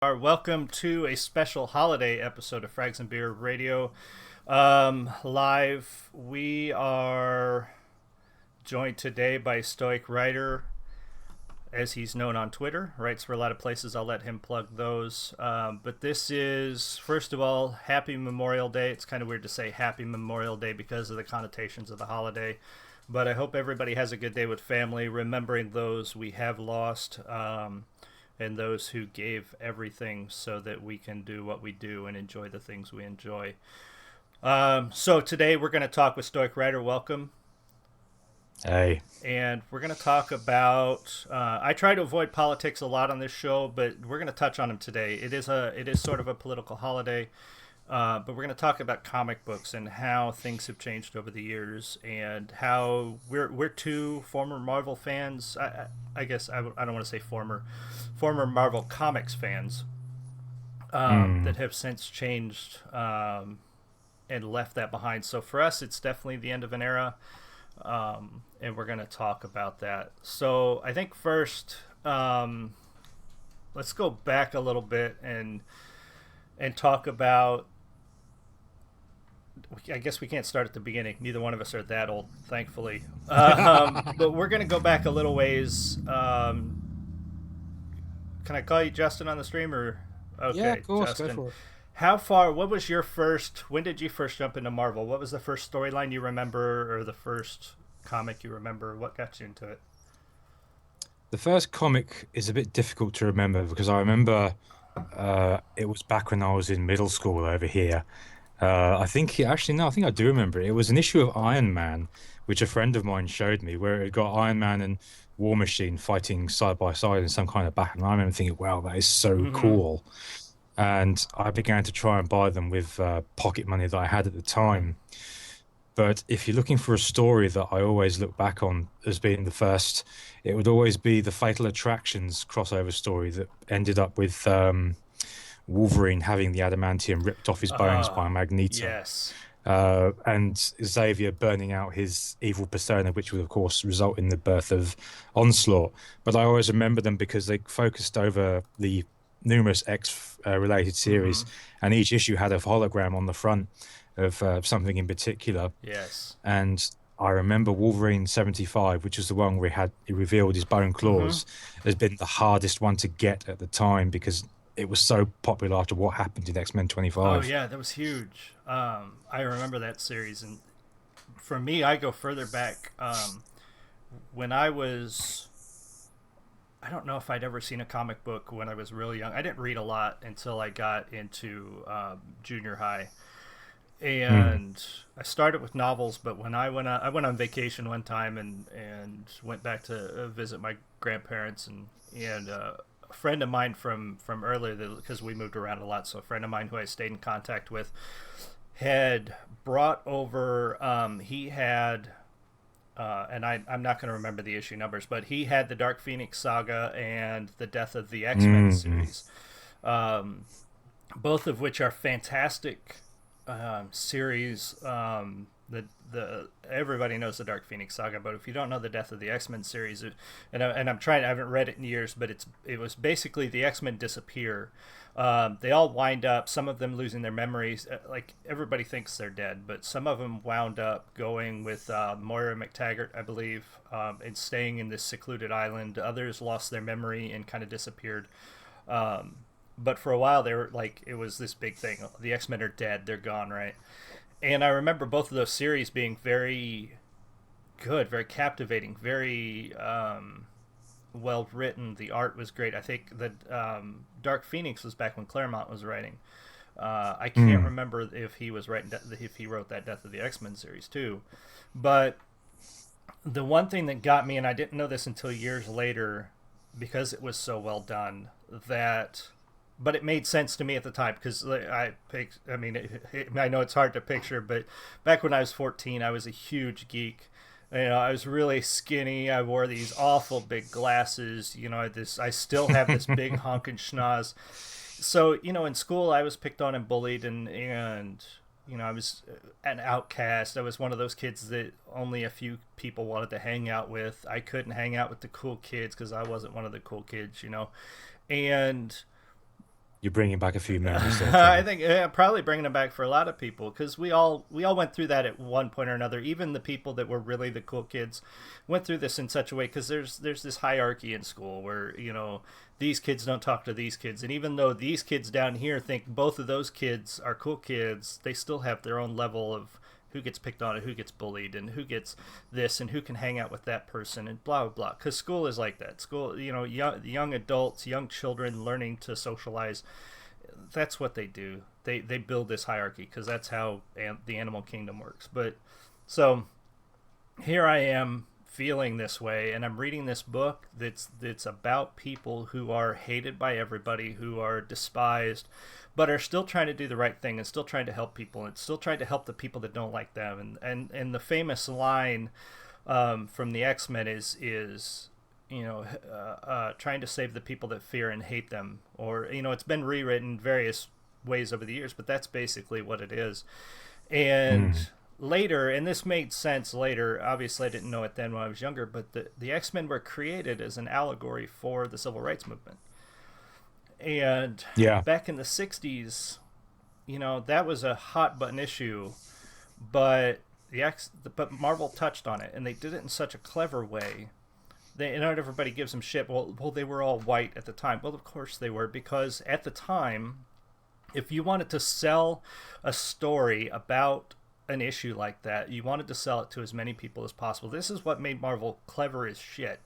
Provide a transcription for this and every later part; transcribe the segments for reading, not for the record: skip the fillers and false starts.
Welcome to a special holiday episode of Frags and Beer Radio. Live, we are joined today by Stoic Writer, as he's known on Twitter. Writes for a lot of places. I'll let him plug those. But this is, first of all, Happy Memorial Day. It's kind of weird to say Happy Memorial Day because of the connotations of the holiday. But I hope everybody has a good day with family, remembering those we have lost. And those who gave everything so that we can do what we do and enjoy the things we enjoy. So today we're going to talk with Stoic Writer. Welcome. Hey. And we're going to talk about. I try to avoid politics a lot on this show, but we're going to touch on them today. It is sort of a political holiday, but we're going to talk about comic books and how things have changed over the years, and how we're two former Marvel fans. I guess I don't want to say former Marvel Comics fans Mm. that have since changed and left that behind. So for us, it's definitely the end of an era, and we're going to talk about that. So I think first, let's go back a little bit and talk about. I guess we can't start at the beginning. Neither one of us are that old, thankfully. But we're going to go back a little ways. Can I call you Justin on the stream or? Yeah, Okay, of course, go Justin. for it. How far? What was your first? When did you first jump into Marvel? What was the first storyline you remember, or the first comic you remember? What got you into it? The first comic is a bit difficult to remember because I remember it was back when I was in middle school over here. I think actually no, I think I do remember it. It was an issue of Iron Man, which a friend of mine showed me, where it got Iron Man and War Machine fighting side by side in some kind of battle. And I remember thinking, wow, that is so Mm-hmm. cool. And I began to try and buy them with pocket money that I had at the time. But if you're looking for a story that I always look back on as being the first, it would always be the Fatal Attractions crossover story that ended up with Wolverine having the adamantium ripped off his bones by Magneto, Yes. and Xavier burning out his evil persona, which would, of course, result in the birth of Onslaught. But I always remember them because they focused over the numerous X related Mm-hmm. series, and each issue had a hologram on the front of something in particular. Yes. And I remember Wolverine 75, which was the one where he revealed his bone Mm-hmm. claws, has been the hardest one to get at the time because it was so popular after what happened in X-Men Oh 25. yeah, that was huge. I remember that series, and for me, I go further back. When I was, I don't know if I'd ever seen a comic book when I was really young. I didn't read a lot until I got into junior high, Mm. and I started with novels. But when I went on vacation one time and went back to visit my grandparents, and a friend of mine from earlier, because we moved around a lot. So a friend of mine who I stayed in contact with had brought over. He had. And I'm not going to remember the issue numbers, but he had the Dark Phoenix saga and the Death of the X Men Mm. series, um, both of which are fantastic series. The everybody knows the Dark Phoenix saga, but if you don't know the Death of the X Men series, and I'm trying, I haven't read it in years, but it was basically the X Men disappear. They all wind up, some of them losing their memories. Like everybody thinks they're dead, but some of them wound up going with Moira McTaggart, I believe, and staying in this secluded island. Others lost their memory and kind of disappeared. Um, but for a while, they were like, it was this big thing. The X Men are dead; they're gone, right? And I remember both of those series being very good, very captivating, very well written. The art was great. I think that Dark Phoenix was back when Claremont was writing. I can't Mm. remember if he was writing if he wrote that Death of the X Men series too, but the one thing that got me, and I didn't know this until years later, because it was so well done, that but it made sense to me at the time because I mean, I know it's hard to picture, but back when I was 14, I was a huge geek. You know, I was really skinny. I wore these awful big glasses. You know, this I still have this big honking schnoz. So you know, in school, I was picked on and bullied, and you know, I was an outcast. I was one of those kids that only a few people wanted to hang out with. I couldn't hang out with the cool kids because I wasn't one of the cool kids. You know, and You're bringing back a few memories there, I Kevin. think probably bringing it back for a lot of people because we all went through that at one point or another. Even the people that were really the cool kids went through this in such a way because there's this hierarchy in school where these kids don't talk to these kids, and even though these kids down here think both of those kids are cool kids, they still have their own level of who gets picked on and who gets bullied and who gets this and who can hang out with that person and blah blah blah. Because school is like that. School, young adults, young children learning to socialize, that's what they do. They build this hierarchy because that's how the animal kingdom works. But so here I am feeling this way, and I'm reading this book that's about people who are hated by everybody, who are despised, but are still trying to do the right thing and still trying to help people and still trying to help the people that don't like them. And the famous line from the X-Men is trying to save the people that fear and hate them. Or, it's been rewritten various ways over the years, but that's basically what it is. And Mm. later, and this made sense later, obviously I didn't know it then when I was younger, but the X-Men were created as an allegory for the civil rights movement. And Yeah. back in the 60s, that was a hot button issue, but but Marvel touched on it and they did it in such a clever way. Not everybody gives them shit. Well, they were all white at the time. Well, of course they were, because at the time, if you wanted to sell a story about an issue like that, you wanted to sell it to as many people as possible. This is what made Marvel clever as shit.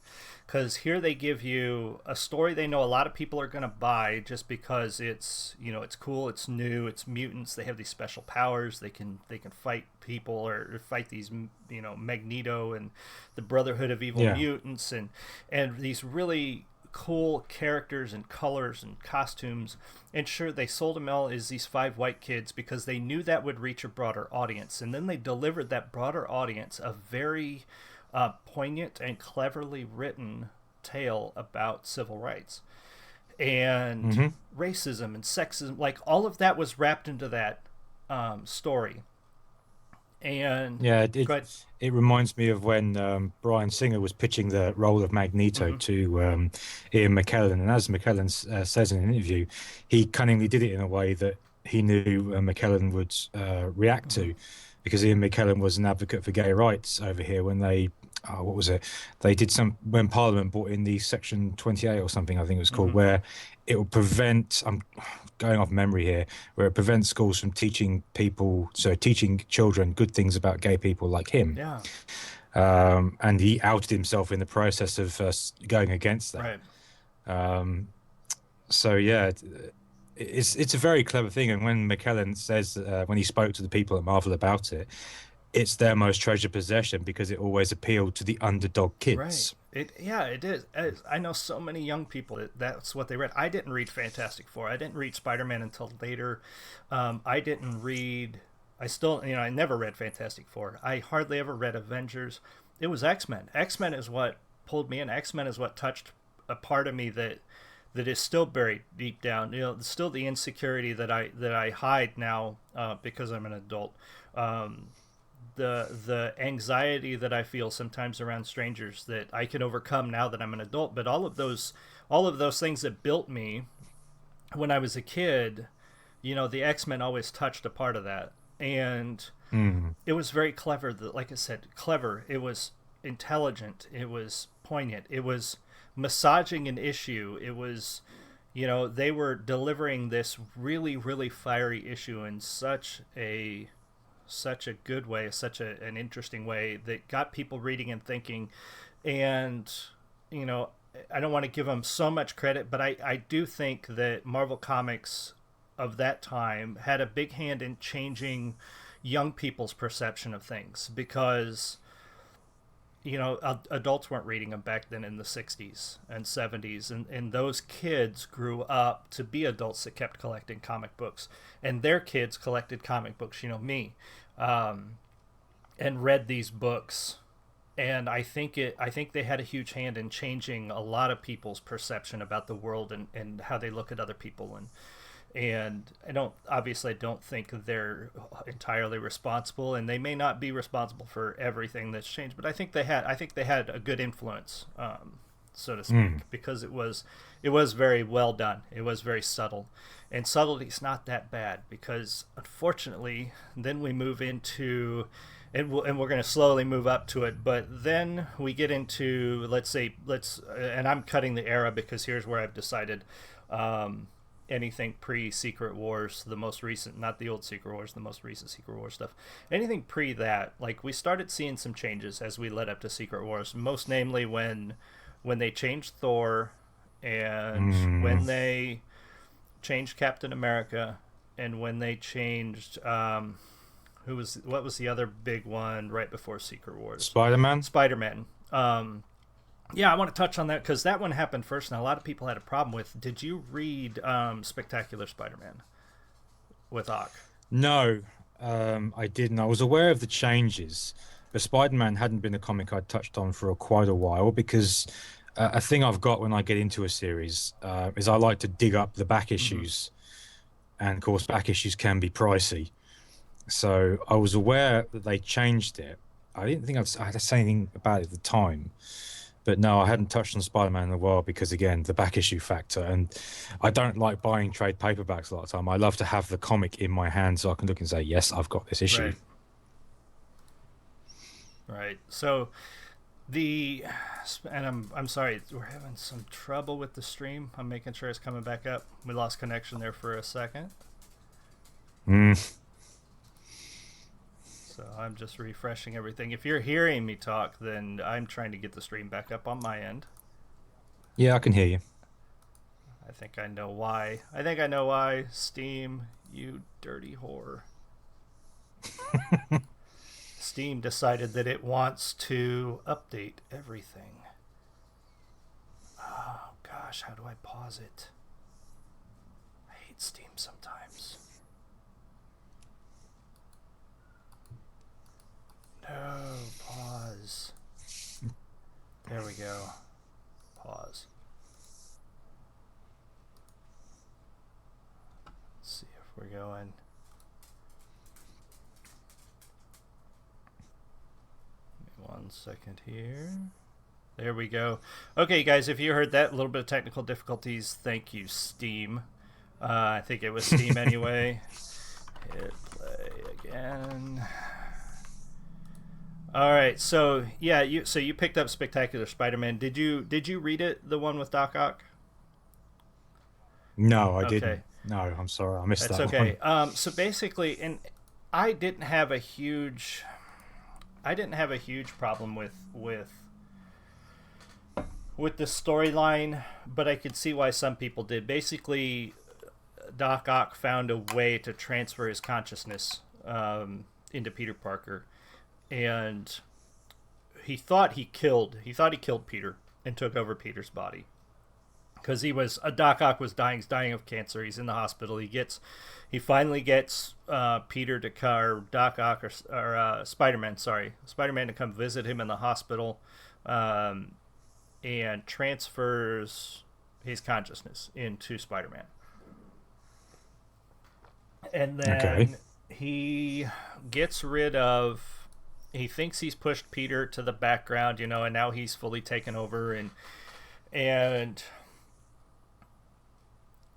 Because here they give you a story they know a lot of people are going to buy just because it's cool, it's new, it's mutants, they have these special powers, they can fight people or fight these Magneto and the Brotherhood of Evil Yeah. Mutants and these really cool characters and colors and costumes. And sure, they sold them all as these five white kids because they knew that would reach a broader audience. And then they delivered that broader audience a very poignant and cleverly written tale about civil rights and Hmm. racism and sexism. Like all of that was wrapped into that story. And Yeah, it, go it ahead. it reminds me of when Bryan Singer was pitching the role of Magneto Mm-hmm. to Ian McKellen, and as McKellen says in an interview, he cunningly did it in a way that he knew McKellen would react Mm-hmm. to, because Ian McKellen was an advocate for gay rights over here when they, what was it? They did some when Parliament brought in the Section 28 or something, I think it was called, Mm-hmm. where it would prevent. I'm going off memory here, where it prevents schools from teaching children good things about gay people like him. Yeah. And he outed himself in the process of going against that. Right. So yeah, it's a very clever thing. And when McKellen says when he spoke to the people at Marvel about it, it's their most treasured possession because it always appealed to the underdog Right. kids. It is. I know so many young people that's what they read. I didn't read Fantastic Four. I didn't read Spider Man until later. I didn't read. I still, I never read Fantastic Four. I hardly ever read Avengers. It was X Men. X Men is what pulled me in. X Men is what touched a part of me that is still buried deep down. Still the insecurity that I hide now because I'm an adult. Um, the anxiety that I feel sometimes around strangers that I can overcome now that I'm an adult. But all of those things that built me when I was a kid, the X-Men always touched a part of that. And Mm. it was very clever. That, like I said, clever. It was intelligent. It was poignant. It was massaging an issue. It was, they were delivering this really, really fiery issue in such a good way, an interesting way that got people reading and thinking. And, you know, I don't want to give them so much credit, but I do think that Marvel Comics of that time had a big hand in changing young people's perception of things because adults weren't reading them back then in the 60s and 70s, and those kids grew up to be adults that kept collecting comic books, and their kids collected comic books, me, um, and read these books. And I think they had a huge hand in changing a lot of people's perception about the world and how they look at other people. And I don't think they're entirely responsible, and they may not be responsible for everything that's changed, but I think they had a good influence. so to speak, Mm. because it was very well done. It was very subtle, and subtlety's not that bad because unfortunately, then we move into, and we're going to slowly move up to it, but then we get into, and I'm cutting the era because here's where I've decided. Anything pre Secret Wars, the most recent, not the old Secret Wars, the most recent Secret Wars stuff. Anything pre that, like we started seeing some changes as we led up to Secret Wars. Most namely when they changed Thor, and Mm. when they changed Captain America, and when they changed what was the other big one right before Secret Wars? Spider-Man? Spider Man. Yeah, I want to touch on that because that one happened first. Now, a lot of people had a problem with. Did you read Spectacular Spider-Man with Ock? No, I didn't. I was aware of the changes, but Spider-Man hadn't been a comic I'd touched on for quite a while because a thing I've got when I get into a series is I like to dig up the back Mm-hmm. issues, and of course, back issues can be pricey. So I was aware that they changed it. I didn't think I had to say anything about it at the time. But no, I hadn't touched on Spider-Man in a while because again, the back issue factor, and I don't like buying trade paperbacks a lot of the time. I love to have the comic in my hand so I can look and say, yes, I've got this issue. Right, right. So the and I'm sorry, we're having some trouble with the stream. I'm making sure it's coming back up. We lost connection there for a second, Mm, so I'm just refreshing everything. If you're hearing me talk, then I'm trying to get the stream back up on my end. yeah, I can hear you. I think I know why. I think I know why. Steam, you dirty whore. Steam decided that it wants to update everything. Oh gosh, how do I pause it? I hate Steam sometimes. No, pause. There we go. Pause. Let's see if we're going. Give me 1 second here. There we go. Okay, guys, if you heard that, a little bit of technical difficulties, thank you, Steam. I think it was Steam anyway. Hit play again. All right, so yeah, you picked up Spectacular Spider-Man. Did you read it, the one with Doc Ock? No, I Okay, didn't. No, I'm sorry, I missed that's that one. okay. So basically, and I didn't have a huge, I didn't have a huge problem with the storyline, but I could see why some people did. Basically, Doc Ock found a way to transfer his consciousness into Peter Parker, and he thought he killed Peter and took over Peter's body because Doc Ock was dying. He's dying of cancer. He's in the hospital. He finally gets Peter to or Doc Ock or Spider-Man, Spider-Man to come visit him in the hospital, and transfers his consciousness into Spider-Man. And Okay. then he gets rid of. He thinks he's pushed Peter to the background, and now he's fully taken over and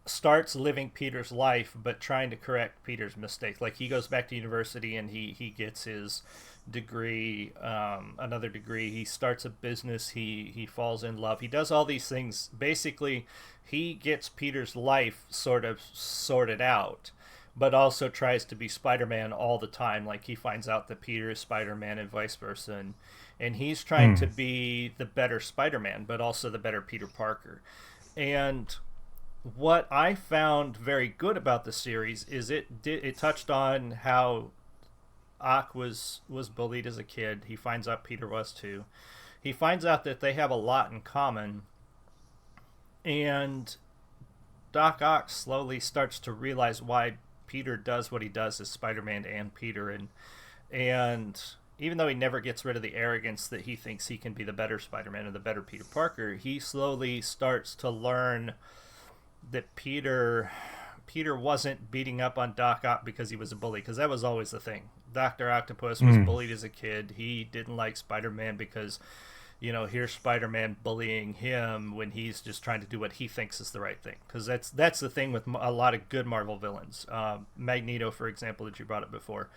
starts living Peter's life, but trying to correct Peter's mistakes. Like he goes back to university and he gets his degree, another degree. He starts a business. He falls in love. He does all these things. Basically, he gets Peter's life sort of sorted out, but also tries to be Spider-Man all the time. Like he finds out that Peter is Spider-Man and vice versa, and he's trying to Mm. be the better Spider-Man, but also the better Peter Parker. And what I found very good about the series is it touched on how Ock was bullied as a kid. He finds out Peter was too. He finds out that they have a lot in common, and Doc Ock slowly starts to realize why Peter does what he does as Spider-Man and Peter, and even though he never gets rid of the arrogance that he thinks he can be the better Spider-Man and the better Peter Parker, he slowly starts to learn that Peter wasn't beating up on Doc Ock because he was a bully, because that was always the thing. Dr. Octopus was Mm. bullied as a kid. He didn't like Spider-Man because here's Spider-Man bullying him when he's just trying to do what he thinks is the right thing. Because that's the thing with a lot of good Marvel villains. Magneto, for example, that you brought up before.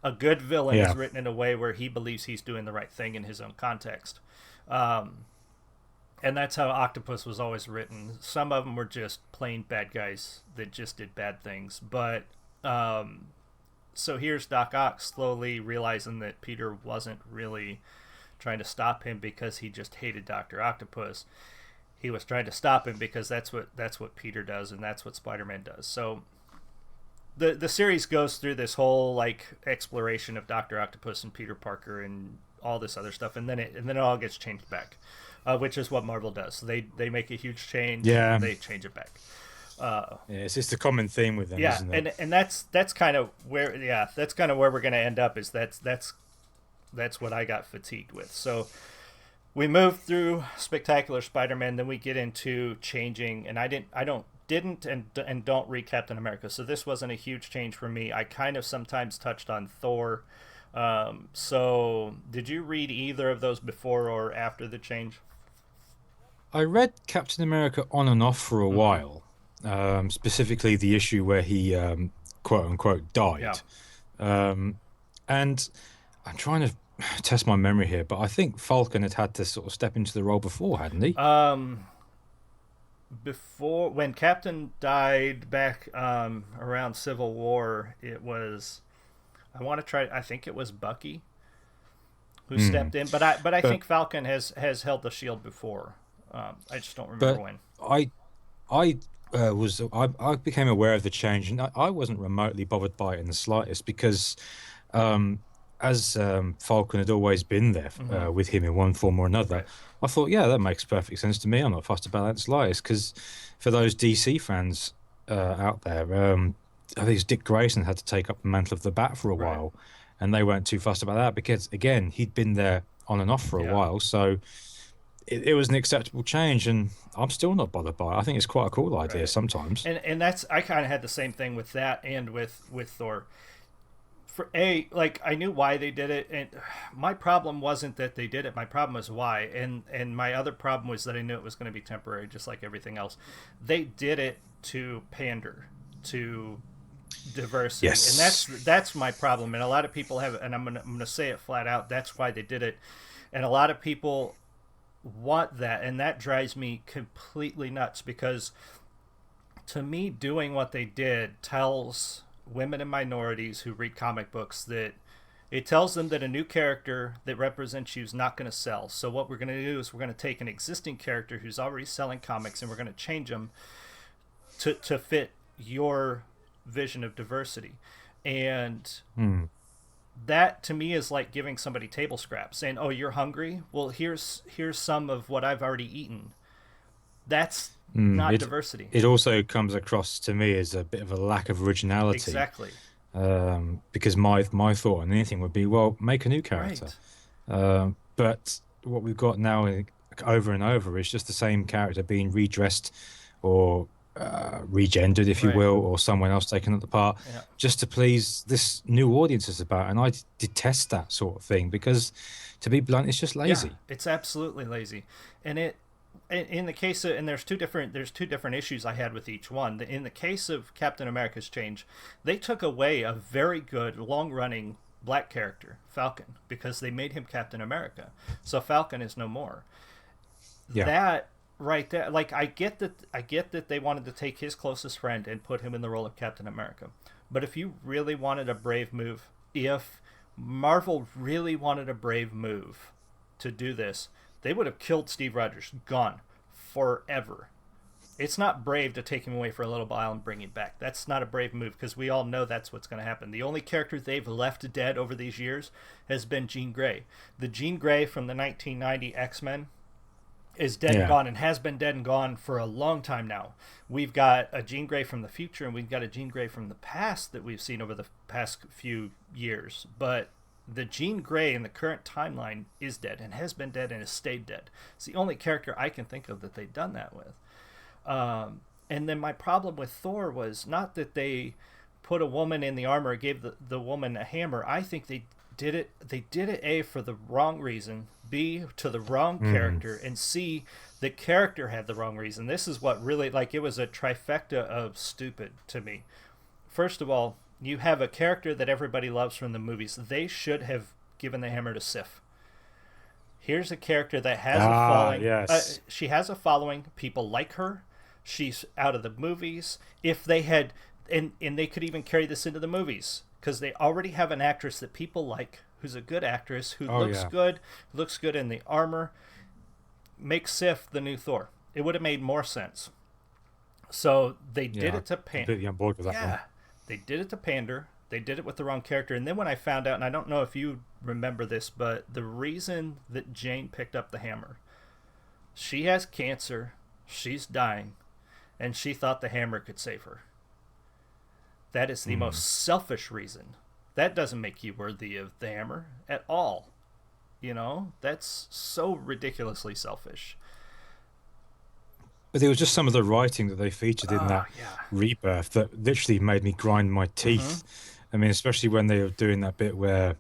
A good villain is Yeah. written in a way where he believes he's doing the right thing in his own context. Um, and that's how Octopus was always written. Some of them were just plain bad guys that just did bad things. But so here's Doc Ock slowly realizing that Peter wasn't really trying to stop him because he just hated Doctor Octopus. He was trying to stop him because that's what Peter does, and that's what Spider-Man does. So the series goes through this whole like exploration of Doctor Octopus and Peter Parker and all this other stuff, and then it all gets changed back, which is what Marvel does. They make a huge change, Yeah. they change it back. Yeah, it's just a common theme with them, Yeah, isn't it? and that's kind of where that's kind of where we're gonna end up. Is that's what I got fatigued with. So we move through Spectacular Spider-Man, then we get into changing, and I didn't and don't read Captain America, so this wasn't a huge change for me. I kind of sometimes touched on Thor. So did you read either of those before or after the change? I read Captain America on and off for a Mm-hmm. while, specifically the issue where he quote unquote Yeah. died. Um, and I'm trying to test my memory here, but I think Falcon had had to sort of step into the role before, hadn't he? Um, Before when Captain died back around Civil War, it was I want to try. I think it was Bucky who Hmm. stepped in, but I But think Falcon has held the shield before. I just don't remember but when. I I I became aware of the change, and I wasn't remotely bothered by it in the slightest because um, as Falcon had always been there Mm-hmm. with him in one form or another, Right. I thought, yeah, that makes perfect sense to me. I'm not fussed about that in the slightest because for those DC fans out there, I think it's Dick Grayson had to take up the mantle of the Bat for a Right. while, and they weren't too fussed about that because again, he'd been there on and off for a Yeah. while, so it was an acceptable change, and I'm still not bothered by it. I think it's quite a cool idea Right. sometimes. And that's I kind of had the same thing with that and with Thor. For a like I knew why they did it, and my problem wasn't that they did it. My problem was why, and my other problem was that I knew it was going to be temporary, just like everything else. They did it to pander to diversity, and Yes. that's my problem. And a lot of people have, and I'm gonna say it flat out. That's why they did it, and a lot of people want that, and that drives me completely nuts because to me, doing what they did tells women and minorities who read comic books that it tells them that a new character that represents you is not going to sell. So what we're going to do is we're going to take an existing character who's already selling comics and we're going to change them to fit your vision of diversity. And Hmm. that to me is like giving somebody table scraps, saying, "Oh, you're hungry? Well, here's some of what I've already eaten." That's Hmm. not It diversity. it also comes across to me as a bit of a lack of originality, Exactly. because my thought on anything would be, well, make a new character. Right. But what we've got now over and over is just the same character being redressed or regendered, if you Right. will, or someone else taking up the part Yeah. just to please this new audience is about. And I detest that sort of thing because, to be blunt, it's just Yeah, lazy. it's absolutely lazy, and in the case of, and there's two different issues I had with each one. In the case of Captain America's change, they took away a very good long running black character, Falcon, because they made him Captain America. So Falcon is no more. Yeah. That right there, like I get that they wanted to take his closest friend and put him in the role of Captain America. But if you really wanted a brave move, if Marvel really wanted a brave move to do this, they would have killed Steve Rogers, gone forever. It's not brave to take him away for a little while and bring him back. That's not a brave move because we all know that's what's going to happen. The only character they've left dead over these years has been Jean Grey. The Jean Grey from the 1990 X-Men is dead and Yeah. gone and has been dead and gone for a long time now. We've got a Jean Grey from the future and we've got a Jean Grey from the past that we've seen over the past few years. But the Jean Grey in the current timeline is dead and has been dead and has stayed dead. It's the only character I can think of that they've done that with. And then my problem with Thor was not that they put a woman in the armor, gave the woman a hammer. I think They did it A for the wrong reason, B to the wrong Mm. character, and C the character had the wrong reason. This is what really, like, it was a trifecta of stupid to me. First of all, you have a character that everybody loves from the movies. They should have given the hammer to Sif. Here's a character that has a Ah, following. yes. She has a following. People like her. She's out of the movies. If they had, and they could even carry this into the movies because they already have an actress that people like, who's a good actress, who Oh yeah. looks good in the armor. Make Sif the new Thor. It would have made more sense. So they did Yeah, it to pan. completely on board with that one. Yeah, they did it to pander. They did it with the wrong character. And then when I found out, and I don't know if you remember this, but the reason that Jane picked up the hammer, she has cancer, she's dying, and she thought the hammer could save her. That is the most Mm. selfish reason. That doesn't make you worthy of the hammer at all. You know, that's so ridiculously selfish. But it was just some of the writing that they featured in Oh, that yeah. rebirth that literally made me grind my Mm-hmm. teeth. I mean, especially when they were doing that bit where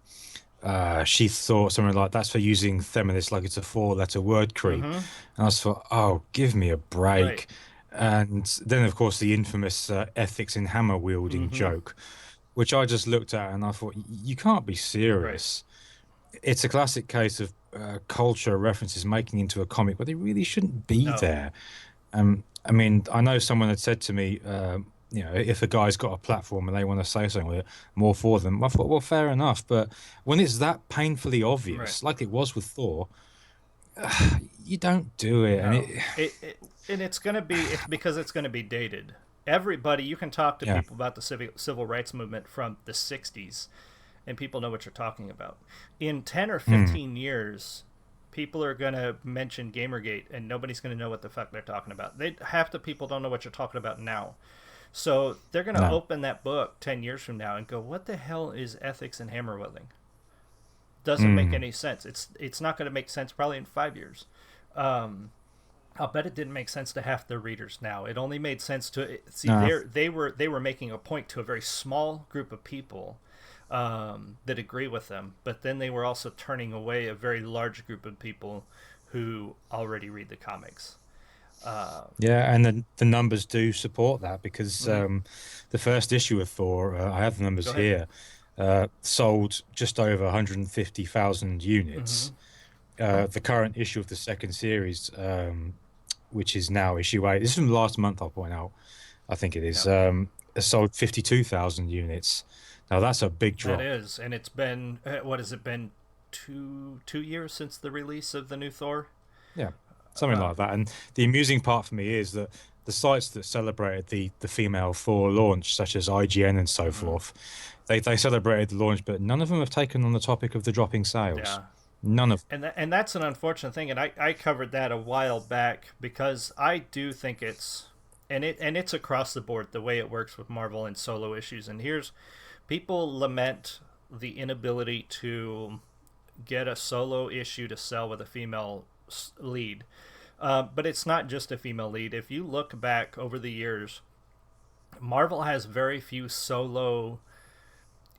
she thought something like that's for using feminist like it's a four-letter word creep. Mm-hmm. And I was thought, oh, give me a Right. break. And then, of course, the infamous ethics in hammer wielding Mm-hmm. joke, which I just looked at and I thought, you can't be Right. serious. It's a classic case of culture references making into a comic, but they really shouldn't be No. there. I mean, I know someone had said to me, if a guy's got a platform and they want to say something with it, more for them. I thought, well, fair enough. But when it's that painfully Right. obvious, like it was with Thor, you don't do it. And No. And it's going to be, it's because it's going to be dated. Everybody, you can talk to yeah, people about the civil rights movement from the 60s, and people know what you're talking about. In 10 or mm, 15 years, people are going to mention Gamergate, and nobody's going to know what the fuck they're talking about. Half the people don't know what you're talking about now. So they're going to no, open that book 10 years from now and go, what the hell is ethics in hammer wielding? Doesn't make mm, any sense. It's not going to make sense probably in 5 years. Um, I'll bet it didn't make sense to half their readers now. It only made sense to see no. they were making a point to a very small group of people that agree with them, but then they were also turning away a very large group of people who already read the comics. Uh, Yeah, and the numbers do support that because mm-hmm. the first issue of Thor, I have the Go numbers ahead. here, sold just over 150,000 Mm-hmm. units. The current issue of the second series, which is now issue 8, this is from last month, I'll point out, I think it is, Yeah, has sold 52,000 units. Now that's a big that drop. is, and it's been what has it been 2 years since the release of the new Thor? Yeah, something Uh, like that. And the amusing part for me is that the sites that celebrated the female Thor launch, such as IGN and so mm, forth, they celebrated the launch, but none of them have taken on the topic of the dropping sales. yeah, None of and that's an unfortunate thing, and I covered that a while back because I do think it's and it's across the board the way it works with Marvel and solo issues. And here's people lament the inability to get a solo issue to sell with a female lead. But it's not just a female lead. If you look back over the years, Marvel has very few solo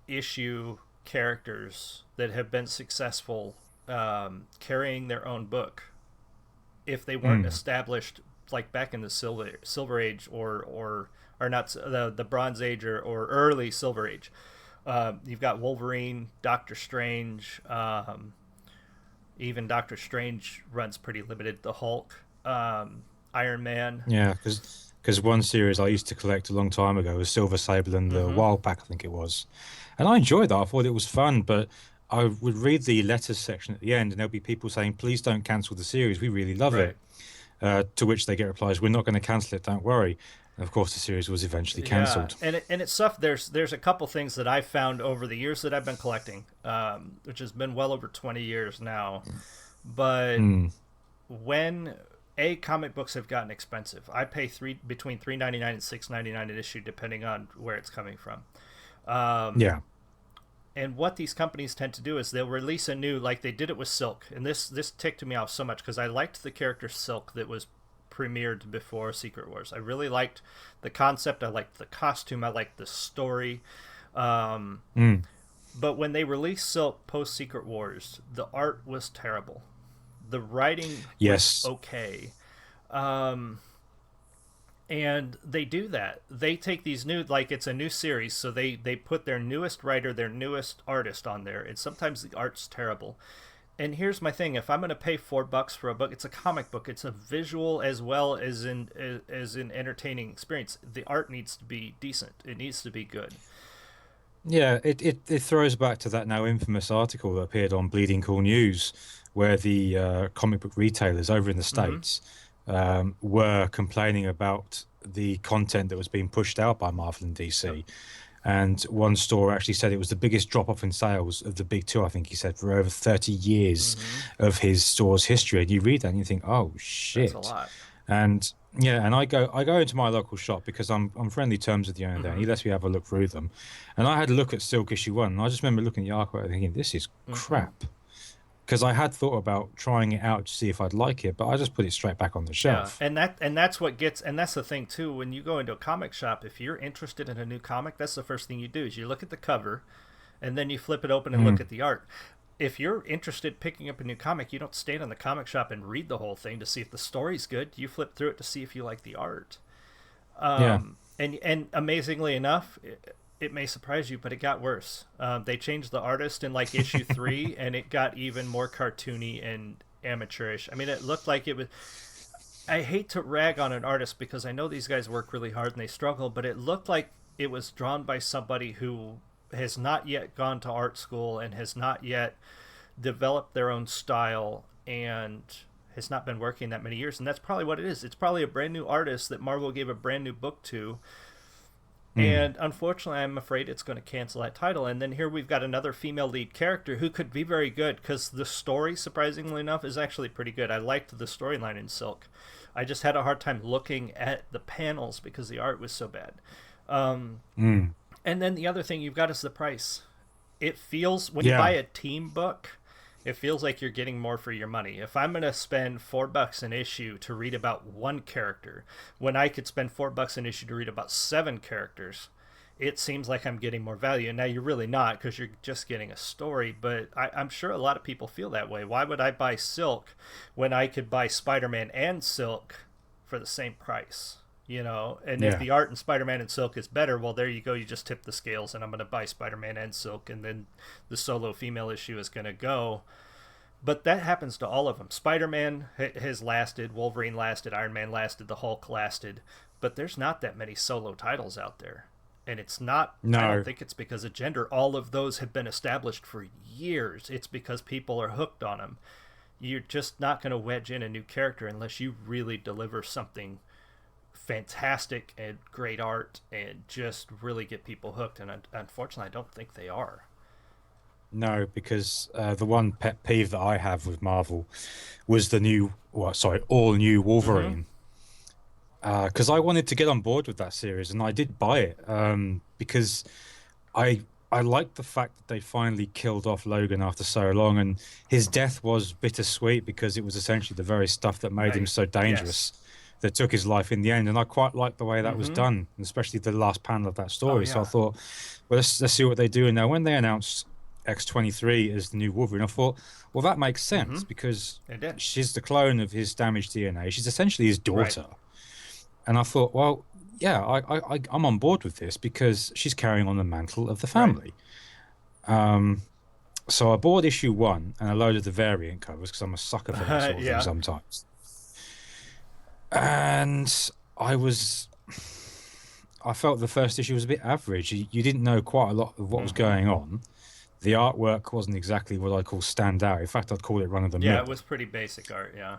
issue characters that have been successful carrying their own book if they weren't mm, established like back in the silver age or not the bronze age or early silver age. You've got Wolverine, Doctor Strange, even Doctor Strange runs pretty limited. The Hulk, Iron Man. yeah, because one series I used to collect a long time ago was Silver Sable and the Mm-hmm. Wild Pack, I think it was, and I enjoyed that. I thought it was fun, but I would read the letters section at the end, and there'll be people saying, "Please don't cancel the series. We really love Right. it." To which they get replies, "We're not going to cancel it. Don't worry." And of course, the series was eventually Yeah, cancelled. and it's stuff. There's a couple things that I've found over the years that I've been collecting, which has been well over 20 years now. But Mm, when comic books have gotten expensive, I pay between $3.99 and $6.99 an issue, depending on where it's coming from. Um, yeah. and what these companies tend to do is they'll release a new, like they did it with Silk, and this ticked me off so much because I liked the character Silk that was premiered before Secret Wars. I really liked the concept. I liked the costume. I liked the story. Um, Mm, But when they released Silk post Secret Wars, the art was terrible. The writing was Yes. okay. Um, and they do that. They take these new, like it's a new series, so they put their newest writer, their newest artist on there, and sometimes the art's terrible. And here's my thing: if I'm going to pay $4 for a book, it's a comic book. It's a visual as well as an entertaining experience. The art needs to be decent. It needs to be good. Yeah, it throws back to that now infamous article that appeared on Bleeding Cool News, where the comic book retailers over in the Mm-hmm. States were complaining about the content that was being pushed out by Marvel and Yep. DC. And one store actually said it was the biggest drop off in sales of the big two, I think he said, for over 30 years Mm-hmm. of his store's history. And you read that and you think, oh That's a shit. lot. And yeah, and I go into my local shop because I'm friendly terms with the owner there, and Mm-hmm. he lets me have a look through them. And I had a look at Silk issue one, and I just remember looking at the artwork and thinking, this is Mm-hmm. crap. Because I had thought about trying it out to see if I'd like it, but I just put it straight back on the Yeah, shelf. and that's what gets, and that's the thing too. When you go into a comic shop, if you're interested in a new comic, that's the first thing you do is you look at the cover, and then you flip it open and look Mm, at the art. If you're interested in picking up a new comic, you don't stand in the comic shop and read the whole thing to see if the story's good. You flip through it to see if you like the art. yeah. And amazingly enough, it may surprise you, but it got worse. They changed the artist in like issue 3, and it got even more cartoony and amateurish. I mean, it looked like it was. I hate to rag on an artist because I know these guys work really hard and they struggle, but it looked like it was drawn by somebody who has not yet gone to art school and has not yet developed their own style and has not been working that many years. And that's probably what it is. It's probably a brand new artist that Marvel gave a brand new book to. Mm, And unfortunately, I'm afraid it's going to cancel that title. And then here we've got another female lead character who could be very good because the story, surprisingly enough, is actually pretty good. I liked the storyline in Silk. I just had a hard time looking at the panels because the art was so bad. Um, mm. and then the other thing you've got is the price. It feels, when you buy Yeah. a team book, it feels like you're getting more for your money. If I'm going to spend $4 an issue to read about one character, when I could spend $4 an issue to read about 7 characters, it seems like I'm getting more value. Now you're really not because you're just getting a story, but I'm sure a lot of people feel that way. Why would I buy Silk when I could buy Spider-Man and Silk for the same price? You know, and if Yeah. the art in Spider-Man and Silk is better, well, there you go. You just tip the scales, and I'm going to buy Spider-Man and Silk, and then the solo female issue is going to go. But that happens to all of them. Spider-Man has lasted, Wolverine lasted, Iron Man lasted, the Hulk lasted, but there's not that many solo titles out there. And it's not, I don't No. think it's because of gender. All of those have been established for years. It's because people are hooked on them. You're just not going to wedge in a new character unless you really deliver something fantastic and great art and just really get people hooked. And unfortunately, I don't think they are. No, because the one pet peeve that I have with Marvel was the new, well, sorry, all new Mm-hmm. Wolverine. Because I wanted to get on board with that series, and I did buy it. Because I I liked the fact that they finally killed off Logan after so long, and his death was bittersweet because it was essentially the very stuff that made him Right. so Yes. dangerous that took his life in the end. And I quite liked the way that was Mm-hmm. done, and especially the last panel of that Oh, story. So I yeah. thought, well, let's see what they do. And now when they announced X-23 as the new Wolverine, I thought, well, that makes Mm-hmm. sense because It did. she's the clone of his damaged DNA. She's essentially his Right. daughter. And I thought, well, yeah, I'm on board with this because she's carrying on the mantle of the Right. family. Um, so I bought issue one and I loaded the variant covers because I'm a sucker for that sort of thing Yeah. sometimes. And I was, I felt the first issue was a bit average. You didn't know quite a lot of what was Mm-hmm. going on. The artwork wasn't exactly what I'd call stand out. In fact, I'd call it run of the Yeah, it mill. was pretty basic art. Yeah.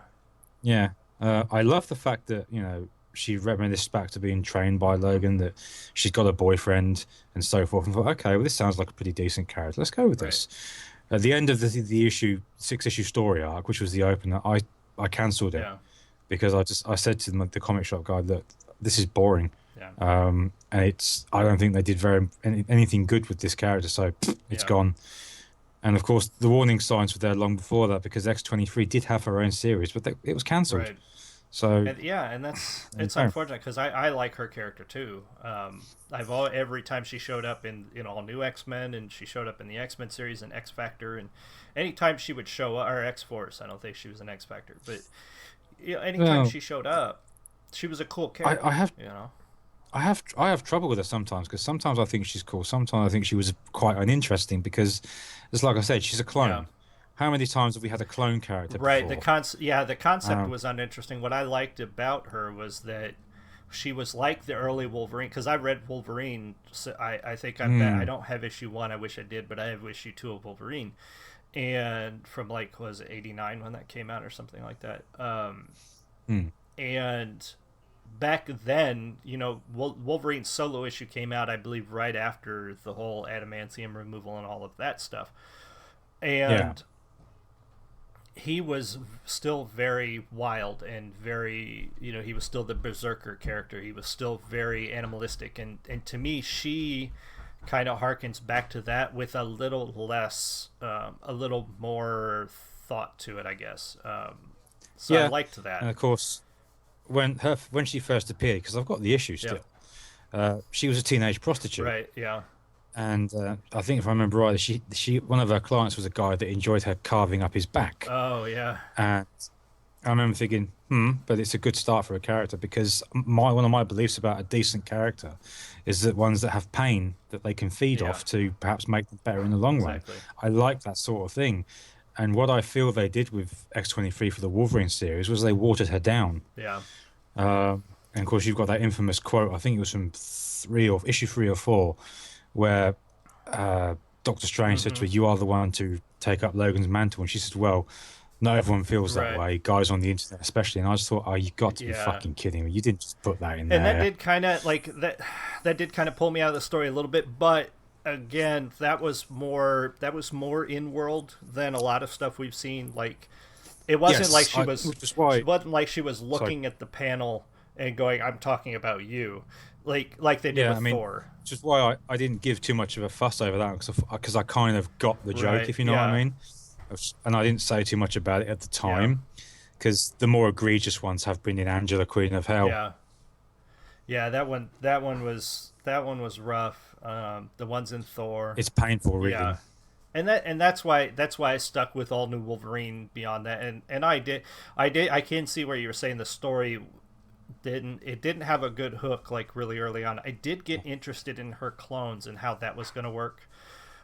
Yeah. I love the fact that, she reminisced back to being trained by Mm-hmm. Logan, that she's got a boyfriend and so forth. And thought, okay, well, this sounds like a pretty decent character. Let's go with Right. this. At the end of the issue, 6 issue story arc, which was the opener, I cancelled it Yeah. because I said to the comic shop guy, look, this is boring. Yeah. And I don't think they did anything good with this character, so it's Yeah. gone. And of course, the warning signs were there long before that because X-23 did have her own series, but it was cancelled. Right. So And yeah, and that's there you it's go. unfortunate because I like her character too. Every time she showed up in all new X Men, and she showed up in the X Men series and X Factor, and anytime she would show up, or X Force, I don't think she was an X Factor, but anytime Well, she showed up, she was a cool I character. have You know. I have trouble with her sometimes because sometimes I think she's cool. Sometimes I think she was quite uninteresting because, it's like I said, she's a Yeah. clone. How many times have we had a clone character Right. before? The concept Um, was uninteresting. What I liked about her was that she was like the early Wolverine, because I read Wolverine. So I think I mm, don't have issue 1. I wish I did, but I have issue 2 of Wolverine, and from like, was it 89 when that came out or something like that. mm, And back then, Wolverine's solo issue came out, I believe, right after the whole adamantium removal and all of that stuff, yeah, and he was still very wild and very, he was still the berserker character. He was still very animalistic, and to me, she kind of harkens back to that with a little less, a little more thought to it, I guess. So I yeah. liked that. And of course, when she first appeared, because I've got the issue Yep. still, she was a teenage prostitute. Right. Yeah. And I think if I remember right, she one of her clients was a guy that enjoyed her carving up his back. Oh yeah. And I remember thinking, but it's a good start for a character because one of my beliefs about a decent character is that ones that have pain that they can feed Yeah. off to perhaps make them better in the long run. Exactly. I like that sort of thing. And what I feel they did with X-23 for the Wolverine series was they watered her down. Yeah. And of course, you've got that infamous quote. I think it was from issue 3 or 4, where Doctor Strange said Mm-hmm. to her, "You are the one to take up Logan's mantle," and she said, "Well, not everyone feels that Right. way, guys on the internet especially." And I just thought, "Oh, you got to be Yeah. fucking kidding me! You didn't just put that in And that there." did kind of like that. That did kind of pull me out of the story a little bit, but again, that was more in world than a lot of stuff we've seen. Like, it wasn't like Yes, which is why. she wasn't like she was Sorry. looking at the panel and going, "I'm talking about you," like they did Yeah, with I mean, Thor. which is why I didn't give too much of a fuss over that because I kind of got the joke, Right. if you know what I Yeah. mean. And I didn't say too much about it at the Yeah. time because the more egregious ones have been in Angela, Queen of Hell. Yeah. Yeah. That one was rough. The ones in Thor. It's painful Yeah. reading. And that's why I stuck with all new Wolverine beyond that, and I can see where you were saying the story didn't have a good hook like really early on. I did get interested in her clones and how that was going to work,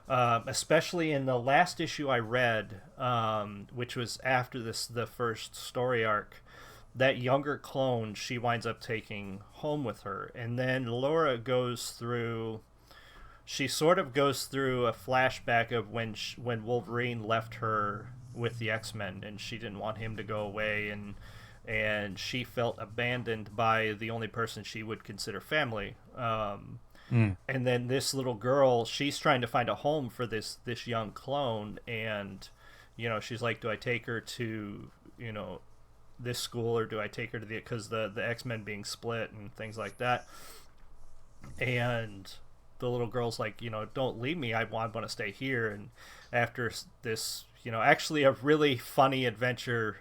especially in the last issue I read, which was after the first story arc. That younger clone she winds up taking home with her, and then Laura goes through she sort of goes through a flashback of when Wolverine left her with the X-Men, and she didn't want him to go away, and she felt abandoned by the only person she would consider family. Mm. And then this little girl, she's trying to find a home for this young clone, and she's like, do I take her to this school, or do I take her to because the X-Men being split and things like that. And the little girl's like, don't leave me. I want to stay here. And after this, actually a really funny adventure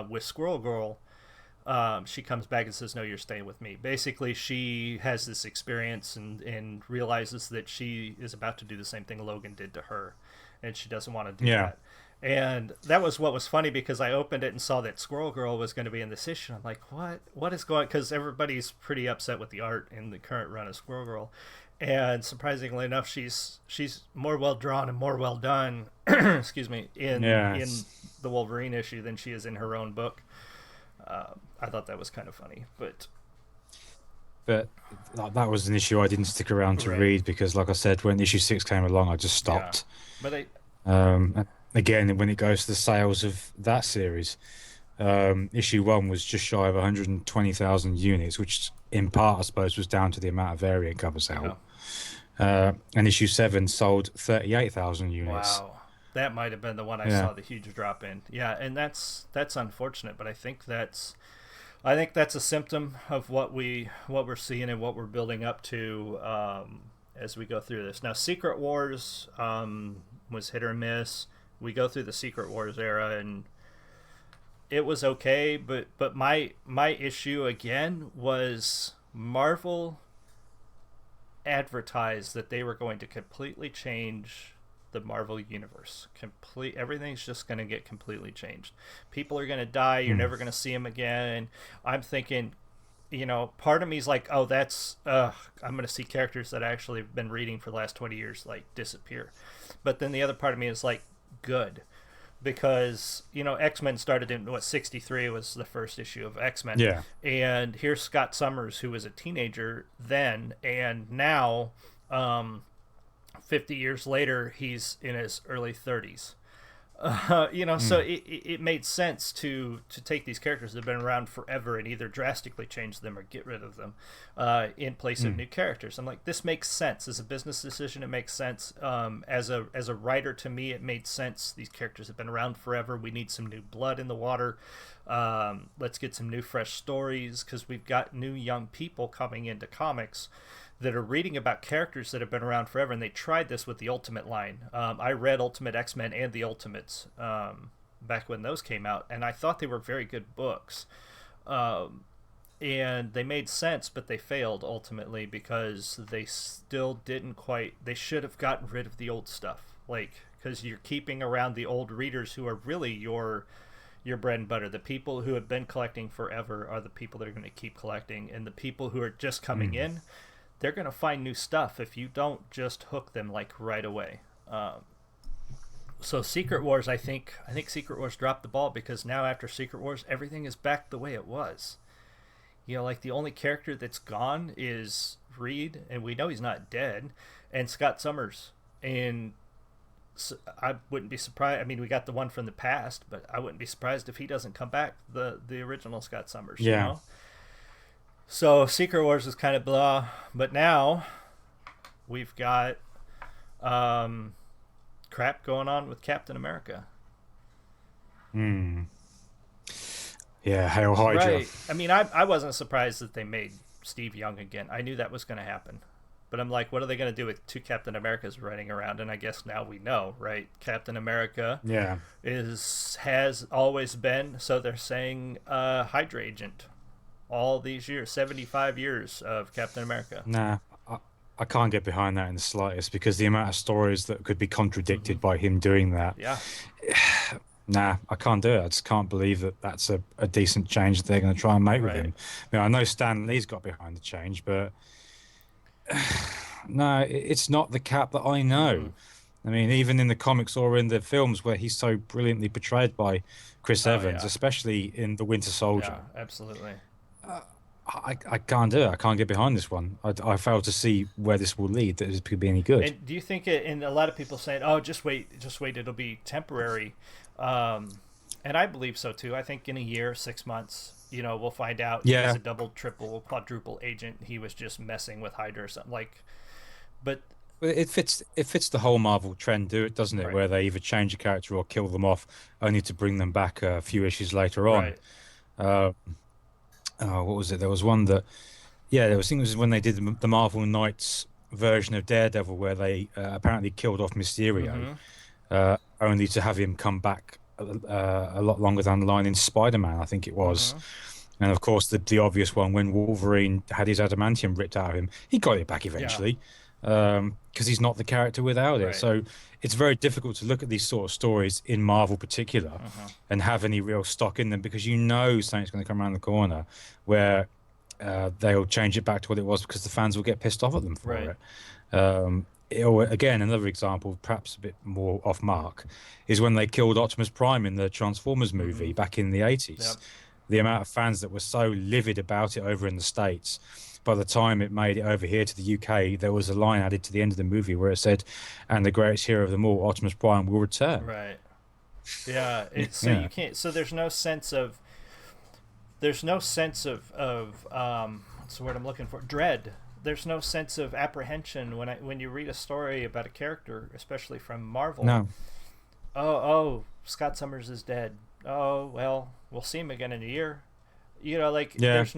with Squirrel Girl, she comes back and says, no, you're staying with me. Basically, she has this experience and realizes that she is about to do the same thing Logan did to her, and she doesn't want to do Yeah. that. And that was what was funny, because I opened it and saw that Squirrel Girl was going to be in this issue. I'm like, what is going? Because everybody's pretty upset with the art in the current run of Squirrel Girl, and surprisingly enough, she's more well drawn and more well done. Excuse me, in Yes. the Wolverine issue than she is in her own book. I thought that was kind of funny, but But that was an issue I didn't stick around to right, read because, like I said, when issue 6 came along, I just yeah, stopped. but I Again, when it goes to the sales of that series, issue 1 was just shy of 120,000 units, which in part, I suppose, was down to the amount of variant covers yeah, out. And issue 7 sold 38,000 units. wow, that might have been the one I Yeah. saw the huge drop in. Yeah, and that's unfortunate, but I think that's a symptom of what we're seeing and what we're building up to, as we go through this. Now, Secret Wars was hit or miss. We go through the Secret Wars era, and it was okay, but my issue again was Marvel advertised that they were going to completely change the Marvel universe. Everything's just going to get completely changed. People are going to die. You're Mm. never going to see them again. And I'm thinking, part of me is like, oh, that's I'm going to see characters that I actually have been reading for the last 20 years like disappear. But then the other part of me is like, good, because X-Men started in what, 63 was the first issue of X-Men, Yeah. and here's Scott Summers, who was a teenager then, and now, 50 years later, he's in his early 30s. So Mm. it made sense to take these characters that have been around forever and either drastically change them or get rid of them, in place of Mm. new characters. I'm like, this makes sense as a business decision. It makes sense, as a writer. To me, it made sense. These characters have been around forever. We need some new blood in the water. Let's get some new, fresh stories, because we've got new young people coming into comics that are reading about characters that have been around forever, and they tried this with the Ultimate line. I read Ultimate X-Men and the Ultimates, back when those came out, and I thought they were very good books. Um, and they made sense, but they failed ultimately because they still didn't quite. They should have gotten rid of the old stuff, like, because you're keeping around the old readers who are really your bread and butter. The people who have been collecting forever are the people that are going to keep collecting, and the people who are just coming Mm. in, they're going to find new stuff if you don't just hook them like right away. So Secret Wars, I think Secret Wars dropped the ball, because now after Secret Wars, everything is back the way it was. Like, the only character that's gone is Reed, and we know he's not dead, and Scott Summers. And I wouldn't be surprised. I mean, we got the one from the past, but I wouldn't be surprised if he doesn't come back. The original Scott Summers, Yeah. So Secret Wars is kind of blah, but now we've got, um, crap going on with Captain America. Mm. Yeah. Hail Hydra. Right. I mean, I wasn't surprised that they made Steve Young again. I knew that was going to happen. But I'm like, what are they going to do with two Captain Americas running around? And I guess now we know, right? Captain America Yeah. has always been, so they're saying, Hydra agent. All these years, 75 years of Captain America. Nah. I, I can't get behind that in the slightest because the amount of stories that could be Mm-hmm. contradicted by him doing that. Yeah. Nah, I can't do it. I just can't believe that that's a decent change that they're going to try and make with Right. him. I know Stan Lee's got behind the change, but no, it's not the Cap that I Mm-hmm. know. I mean, even in the comics or in the films where he's so brilliantly portrayed by Chris Oh Evans, yeah. especially in The Winter Soldier, Yeah. Absolutely. I can't do it. I can't get behind this one. I fail to see where this will lead, that it could be any good. And do you think it? And a lot of people saying, "Oh, just wait, it'll be temporary," and I believe so too. I think in a year, 6 months, we'll find out he's Yeah, a double, triple, quadruple agent. He was just messing with Hydra or something like. But well, it fits the whole Marvel trend, do it, doesn't it? right, Where they either change a character or kill them off, only to bring them back a few issues later on. right, Uh, what was it? There was one that, yeah, there was. I think it was when they did the Marvel Knights version of Daredevil, where they apparently killed off Mysterio, mm-hmm, only to have him come back a lot longer down the line in Spider-Man, I think it was. mm-hmm, And of course, the obvious one, when Wolverine had his adamantium ripped out of him, he got it back yeah, eventually, because he's not the character without it. right, So it's very difficult to look at these sort of stories in Marvel particular mm-hmm, and have any real stock in them because you know something's going to come around the corner where they'll change it back to what it was because the fans will get pissed off at them for right, it. Or again, another example, perhaps a bit more off mark, is when they killed Optimus Prime in the Transformers mm-hmm, movie back in the 80s. yep, The amount of fans that were so livid about it over in the States. By the time it made it over here to the UK, there was a line added to the end of the movie where it said, "And the greatest hero of them all, Optimus Prime, will return." right, yeah. It's so Yeah. you can't. So there's no sense of what's the word I'm looking for? Dread. There's no sense of apprehension when you read a story about a character, especially from Marvel. No. Oh, Scott Summers is dead. Oh well, we'll see him again in a year. Like, Yeah. there's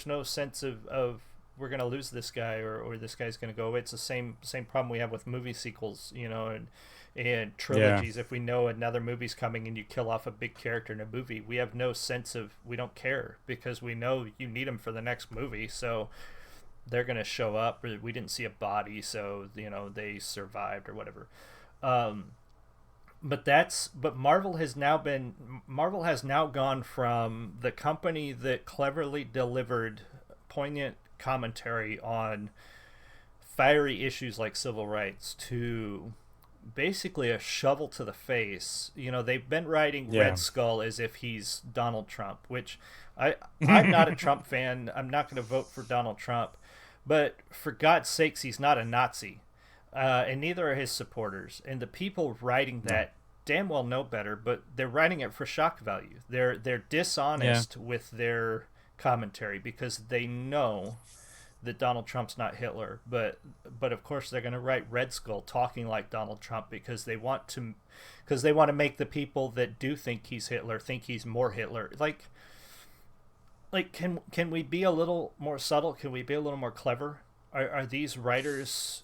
no sense of we're gonna lose this guy, or this guy's gonna go away. It's the same problem we have with movie sequels, and Yeah. trilogies. If we know another movie's coming and you kill off a big character in a movie, we have no sense of, we don't care because we know you need them for the next movie. So they're gonna show up. Or we didn't see a body, so they survived or whatever. Um, but Marvel has now gone from the company that cleverly delivered poignant commentary on fiery issues like civil rights to basically a shovel to the face. They've been writing Yeah. Red Skull as if he's Donald Trump, which I'm not a Trump fan. I'm not going to vote for Donald Trump, but for God's sakes, he's not a Nazi, and neither are his supporters. And the people writing No. that damn well know better, but they're writing it for shock value. They're Yeah. dishonest with their commentary because they know that Donald Trump's not Hitler, but of course they're going to write Red Skull talking like Donald Trump because they want to make the people that do think he's Hitler think he's more Hitler. Like can we be a little more subtle? Can we be a little more clever? Are these writers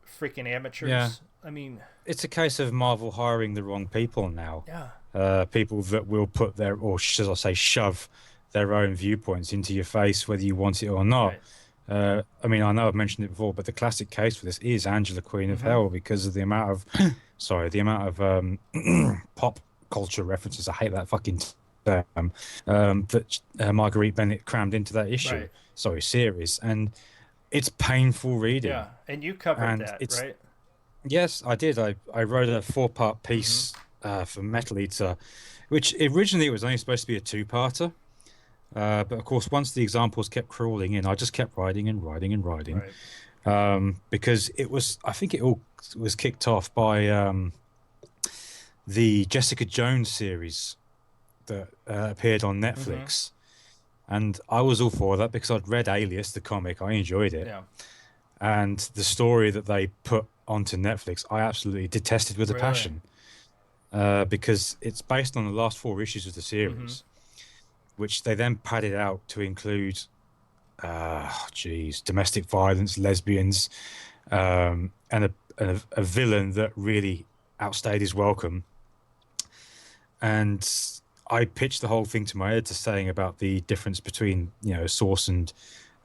freaking Yeah. amateurs? I mean, It's a case of Marvel hiring the wrong people now. yeah, People that will put their, or should I say, shove their own viewpoints into your face, whether you want it or not. right. I mean, I know I've mentioned it before, but the classic case for this is Angela, Queen of Mm-hmm. Hell, because of the amount of, sorry, the amount of pop culture references. I hate that fucking term. That Marguerite Bennett crammed into that issue, Right. sorry, series, and it's painful reading. Yeah, and you covered And that, it's right? Yes, I did. I wrote a four-part Mm-hmm. piece for Metal Eater, which originally it was only supposed to be a two-parter. But of course, once the examples kept crawling in, I just kept writing and writing and writing, Right. because I think it all was kicked off by the Jessica Jones series that appeared on Mm-hmm. Netflix. And I was all for that because I'd read Alias, the comic. I enjoyed it. Yeah. And the story that they put onto Netflix, I absolutely detested with a Really. passion, because it's based on the last four issues of the Mm-hmm. series, which they then padded out to include, domestic violence, lesbians, and a villain that really outstayed his welcome. And I pitched the whole thing to my editor, saying about the difference between source and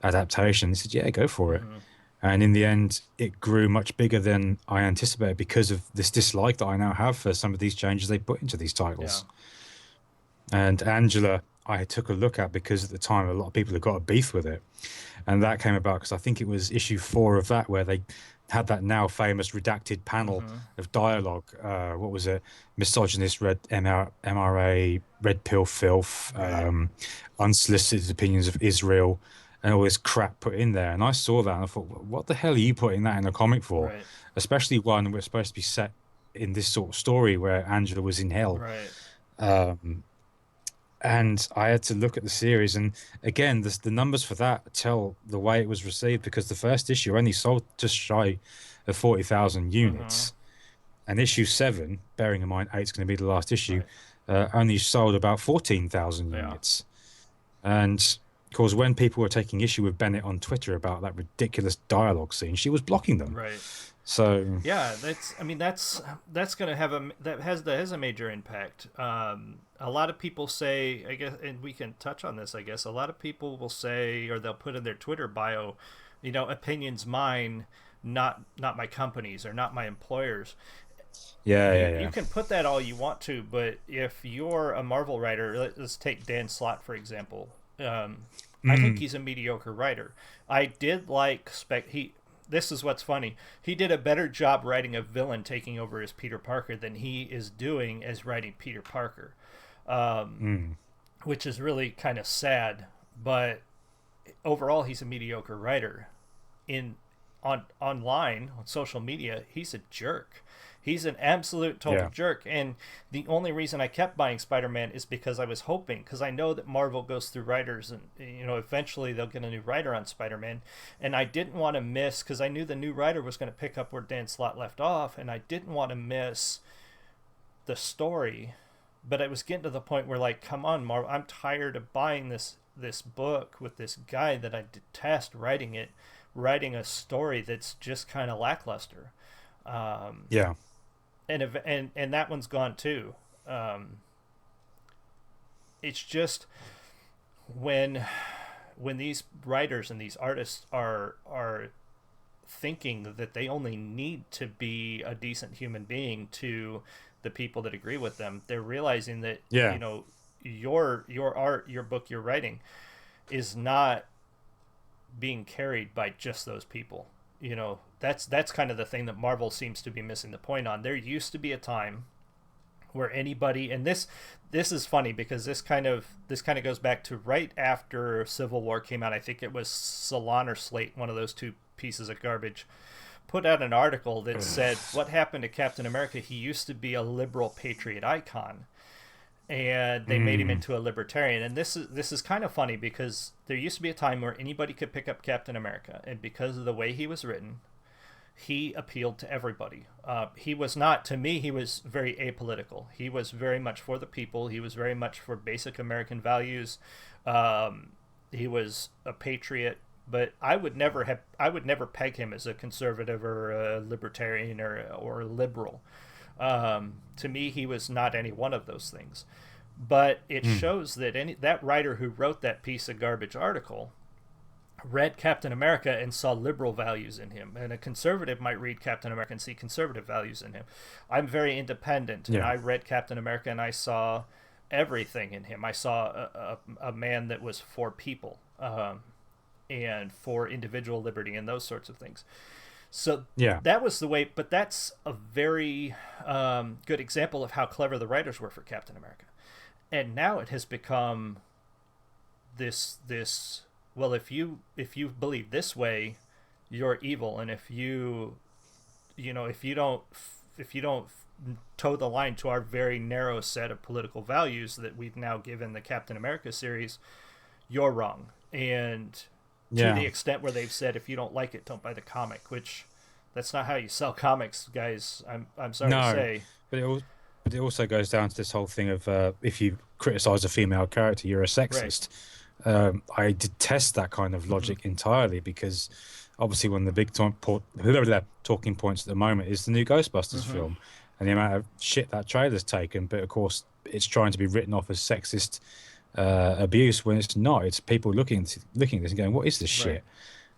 adaptation. He said, "Yeah, go for it." Mm-hmm. And in the end, it grew much bigger than I anticipated because of this dislike that I now have for some of these changes they put into these Yeah. titles. And Angela, I took a look at because at the time a lot of people had got a beef with it. And that came about because I think it was issue four of that where they had that now famous redacted panel Mm-hmm. of dialogue. What was it? Misogynist, MRA, red pill filth, Right. unsolicited opinions of Israel, and all this crap put in there. And I saw that and I thought, what the hell are you putting that in a comic for? Right. Especially one we're supposed to be set in this sort of story where Angela was in hell. Right. Um, and I had to look at the series, and again, the numbers for that tell the way it was received because the first issue only sold just shy of 40,000 Mm-hmm. units, and issue seven, bearing in mind eight's going to be the last issue, Right. only sold about 14,000 Yeah. units. And of course, when people were taking issue with Bennett on Twitter about that ridiculous dialogue scene, she was blocking them. Right. So, Yeah, that's gonna have that has a major impact. A lot of people say, I guess, and we can touch on this. I guess a lot of people will say, or they'll put in their Twitter bio, opinions mine, not my company's or not my employer's. yeah, You yeah, you yeah. can put that all you want to, but if you're a Marvel writer, let's take Dan Slott for example. I think Mm, he's a mediocre writer. I did like spec he. This is what's funny. He did a better job writing a villain taking over as Peter Parker than he is doing as writing Peter Parker, um, mm, which is really kind of sad. But overall, he's a mediocre writer. In online on social media, he's a jerk. He's an absolute total yeah, jerk. And the only reason I kept buying Spider-Man is because I was hoping, because I know that Marvel goes through writers, and eventually they'll get a new writer on Spider-Man, and I didn't want to miss, because I knew the new writer was going to pick up where Dan Slott left off, and I didn't want to miss the story. But it was getting to the point where, like, come on, Marvel, I'm tired of buying this this book with this guy that I detest writing a story that's just kind of lackluster. Um, Yeah. and that one's gone too. Um, it's just when these writers and these artists are thinking that they only need to be a decent human being to the people that agree with them, they're realizing that, Yeah. your art, your book, your writing is not being carried by just those people. That's kind of the thing that Marvel seems to be missing the point on. There used to be a time where anybody, and this is funny because this kind of goes back to right after Civil War came out. I think it was Salon or Slate, one of those two pieces of garbage, put out an article that said what happened to Captain America. He used to be a liberal patriot icon, and they made him Mm. into a libertarian. And this is kind of funny because there used to be a time where anybody could pick up Captain America, and because of the way he was written, he appealed to everybody. He was not, to me, he was very apolitical. He was very much for the people. He was very much for basic American values. He was a patriot, but I would never peg him as a conservative or a libertarian or a liberal. To me, he was not any one of those things. But it Mm. shows that that writer who wrote that piece of garbage article read Captain America and saw liberal values in him. And a conservative might read Captain America and see conservative values in him. I'm very independent, and Yeah. I read Captain America and I saw everything in him. I saw a man that was for people, and for individual liberty and those sorts of things. So Yeah. that was the way, but that's a very good example of how clever the writers were for Captain America. And now it has become this well, if you believe this way, you're evil, and if you don't toe the line to our very narrow set of political values that we've now given the Captain America series, you're wrong. And to Yeah. the extent where they've said, if you don't like it, don't buy the comic, which that's not how you sell comics, guys. I'm sorry to No, say. but but it also goes down to this whole thing of if you criticize a female character, you're a Right. sexist. I detest that kind of Mm-hmm. logic entirely because obviously one of the talking points at the moment is the new Ghostbusters Mm-hmm. film and the amount of shit that trailer's taken. But of course, it's trying to be written off as sexist abuse when it's not. It's people looking at this and going, "What is this Right. shit?"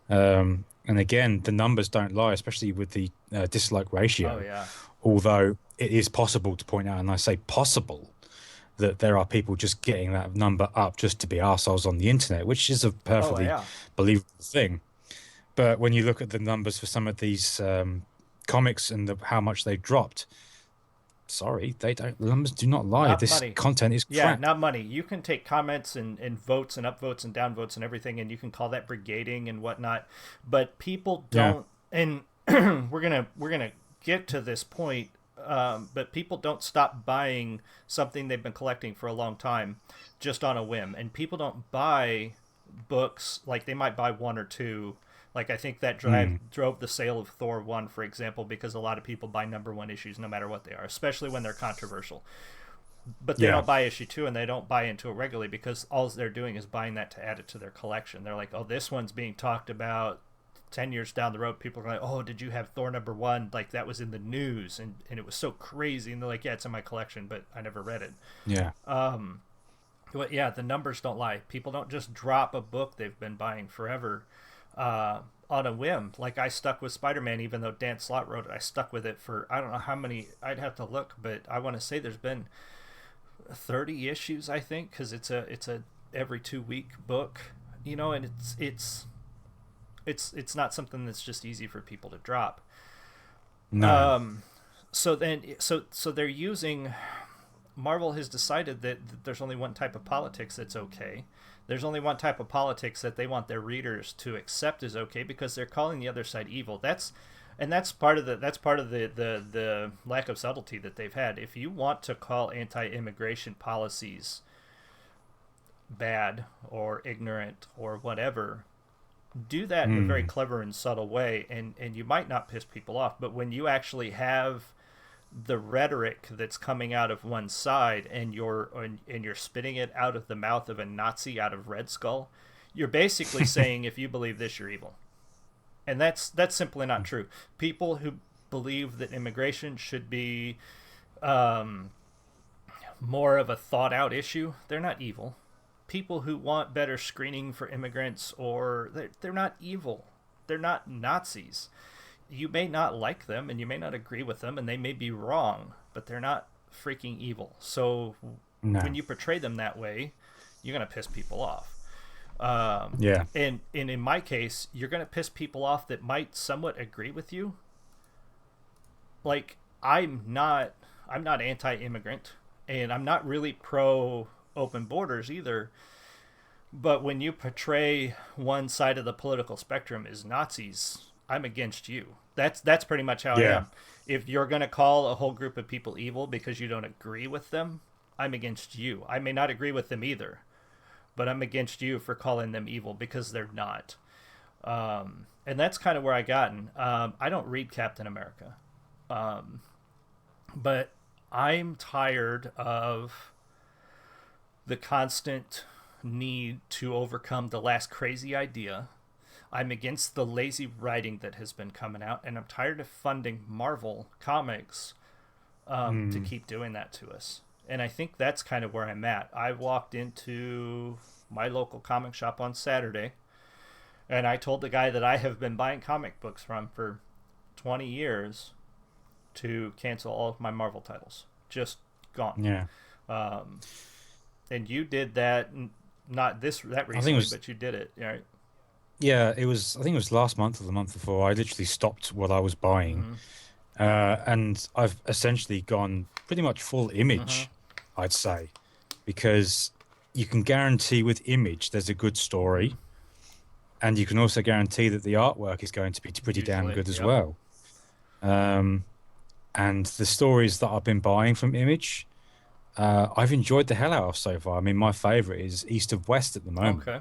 And again, the numbers don't lie, especially with the dislike Oh ratio. yeah. Although it is possible to point out, and I say possible, that there are people just getting that number up just to be arseholes on the internet, which is a Oh perfectly yeah. believable thing. But when you look at the numbers for some of these comics and how much they've dropped, sorry, they don't. The numbers do not lie. Not This money. content is Yeah, crap. not money. You can take comments and votes and upvotes and downvotes and everything, and you can call that brigading and whatnot. But people Yeah. don't, and we're gonna get to this point. But people don't stop buying something they've been collecting for a long time just on a whim, and people don't buy books like they might buy one or two. Like I think that Mm. drove the sale of Thor 1, for example, because a lot of people buy number one issues no matter what they are, especially when they're controversial. But they Yeah. don't buy issue 2 and they don't buy into it regularly because all they're doing is buying that to add it to their collection. They're like, oh, this one's being talked about 10 years down the road. People are like, oh, did you have Thor number 1? Like that was in the news and it was so crazy. And they're like, yeah, it's in my collection, but I never read it. Yeah. But yeah, the numbers don't lie. People don't just drop a book they've been buying forever on a whim. Like I stuck with Spider-Man, even though Dan Slott wrote it. I stuck with it for I don't know how many. I'd have to look, but I want to say there's been 30 issues, I think, because it's a every 2 week book, and it's not something that's just easy for people to drop. No. Um, so they're using Marvel has decided that there's only one type of politics that's okay. There's only one type of politics that they want their readers to accept as okay because they're calling the other side evil. That's part of the lack of subtlety that they've had. If you want to call anti-immigration policies bad or ignorant or whatever, do that in a very Mm. clever and subtle way, and you might not piss people off. But when you actually have the rhetoric that's coming out of one side, and you're spitting it out of the mouth of a Nazi out of Red Skull, you're basically saying if you believe this, you're evil, and that's simply not true. People who believe that immigration should be um, more of a thought out issue, they're not evil. People who want better screening for immigrants, or they're not evil. They're not Nazis. You may not like them and you may not agree with them and they may be wrong, but they're not freaking evil. So when No. you portray them that way, you're going to piss people off. Yeah. And in my case, you're going to piss people off that might somewhat agree with you. Like, I'm not anti-immigrant, and I'm not really pro open borders either. But when you portray one side of the political spectrum as Nazis, I'm against you. That's pretty much how I Yeah. am. If you're going to call a whole group of people evil because you don't agree with them, I'm against you. I may not agree with them either, but I'm against you for calling them evil because they're not. And that's kind of where I gotten. I don't read Captain America, but I'm tired of the constant need to overcome the last crazy idea. I'm against the lazy writing that has been coming out, and I'm tired of funding Marvel comics to Mm. keep doing that to us. And I think that's kind of where I'm at. I walked into my local comic shop on Saturday, and I told the guy that I have been buying comic books from for 20 years to cancel all of my Marvel titles. Just gone. Yeah. Um, and you did that, not this that I think it recently, was but you did it, right? yeah, it was I think it was last month or the month before I literally stopped what I was buying. Mm-hmm. And I've essentially gone pretty much full Mm-hmm. image, I'd say, because you can guarantee with image there's a good Mm-hmm. story, and you can also guarantee that the artwork is going to be pretty damn Usually, good as yep. well. Um, and the stories that I've been buying from Image, I've enjoyed the hell out of so far. I mean, my favorite is East of West at the moment. Okay,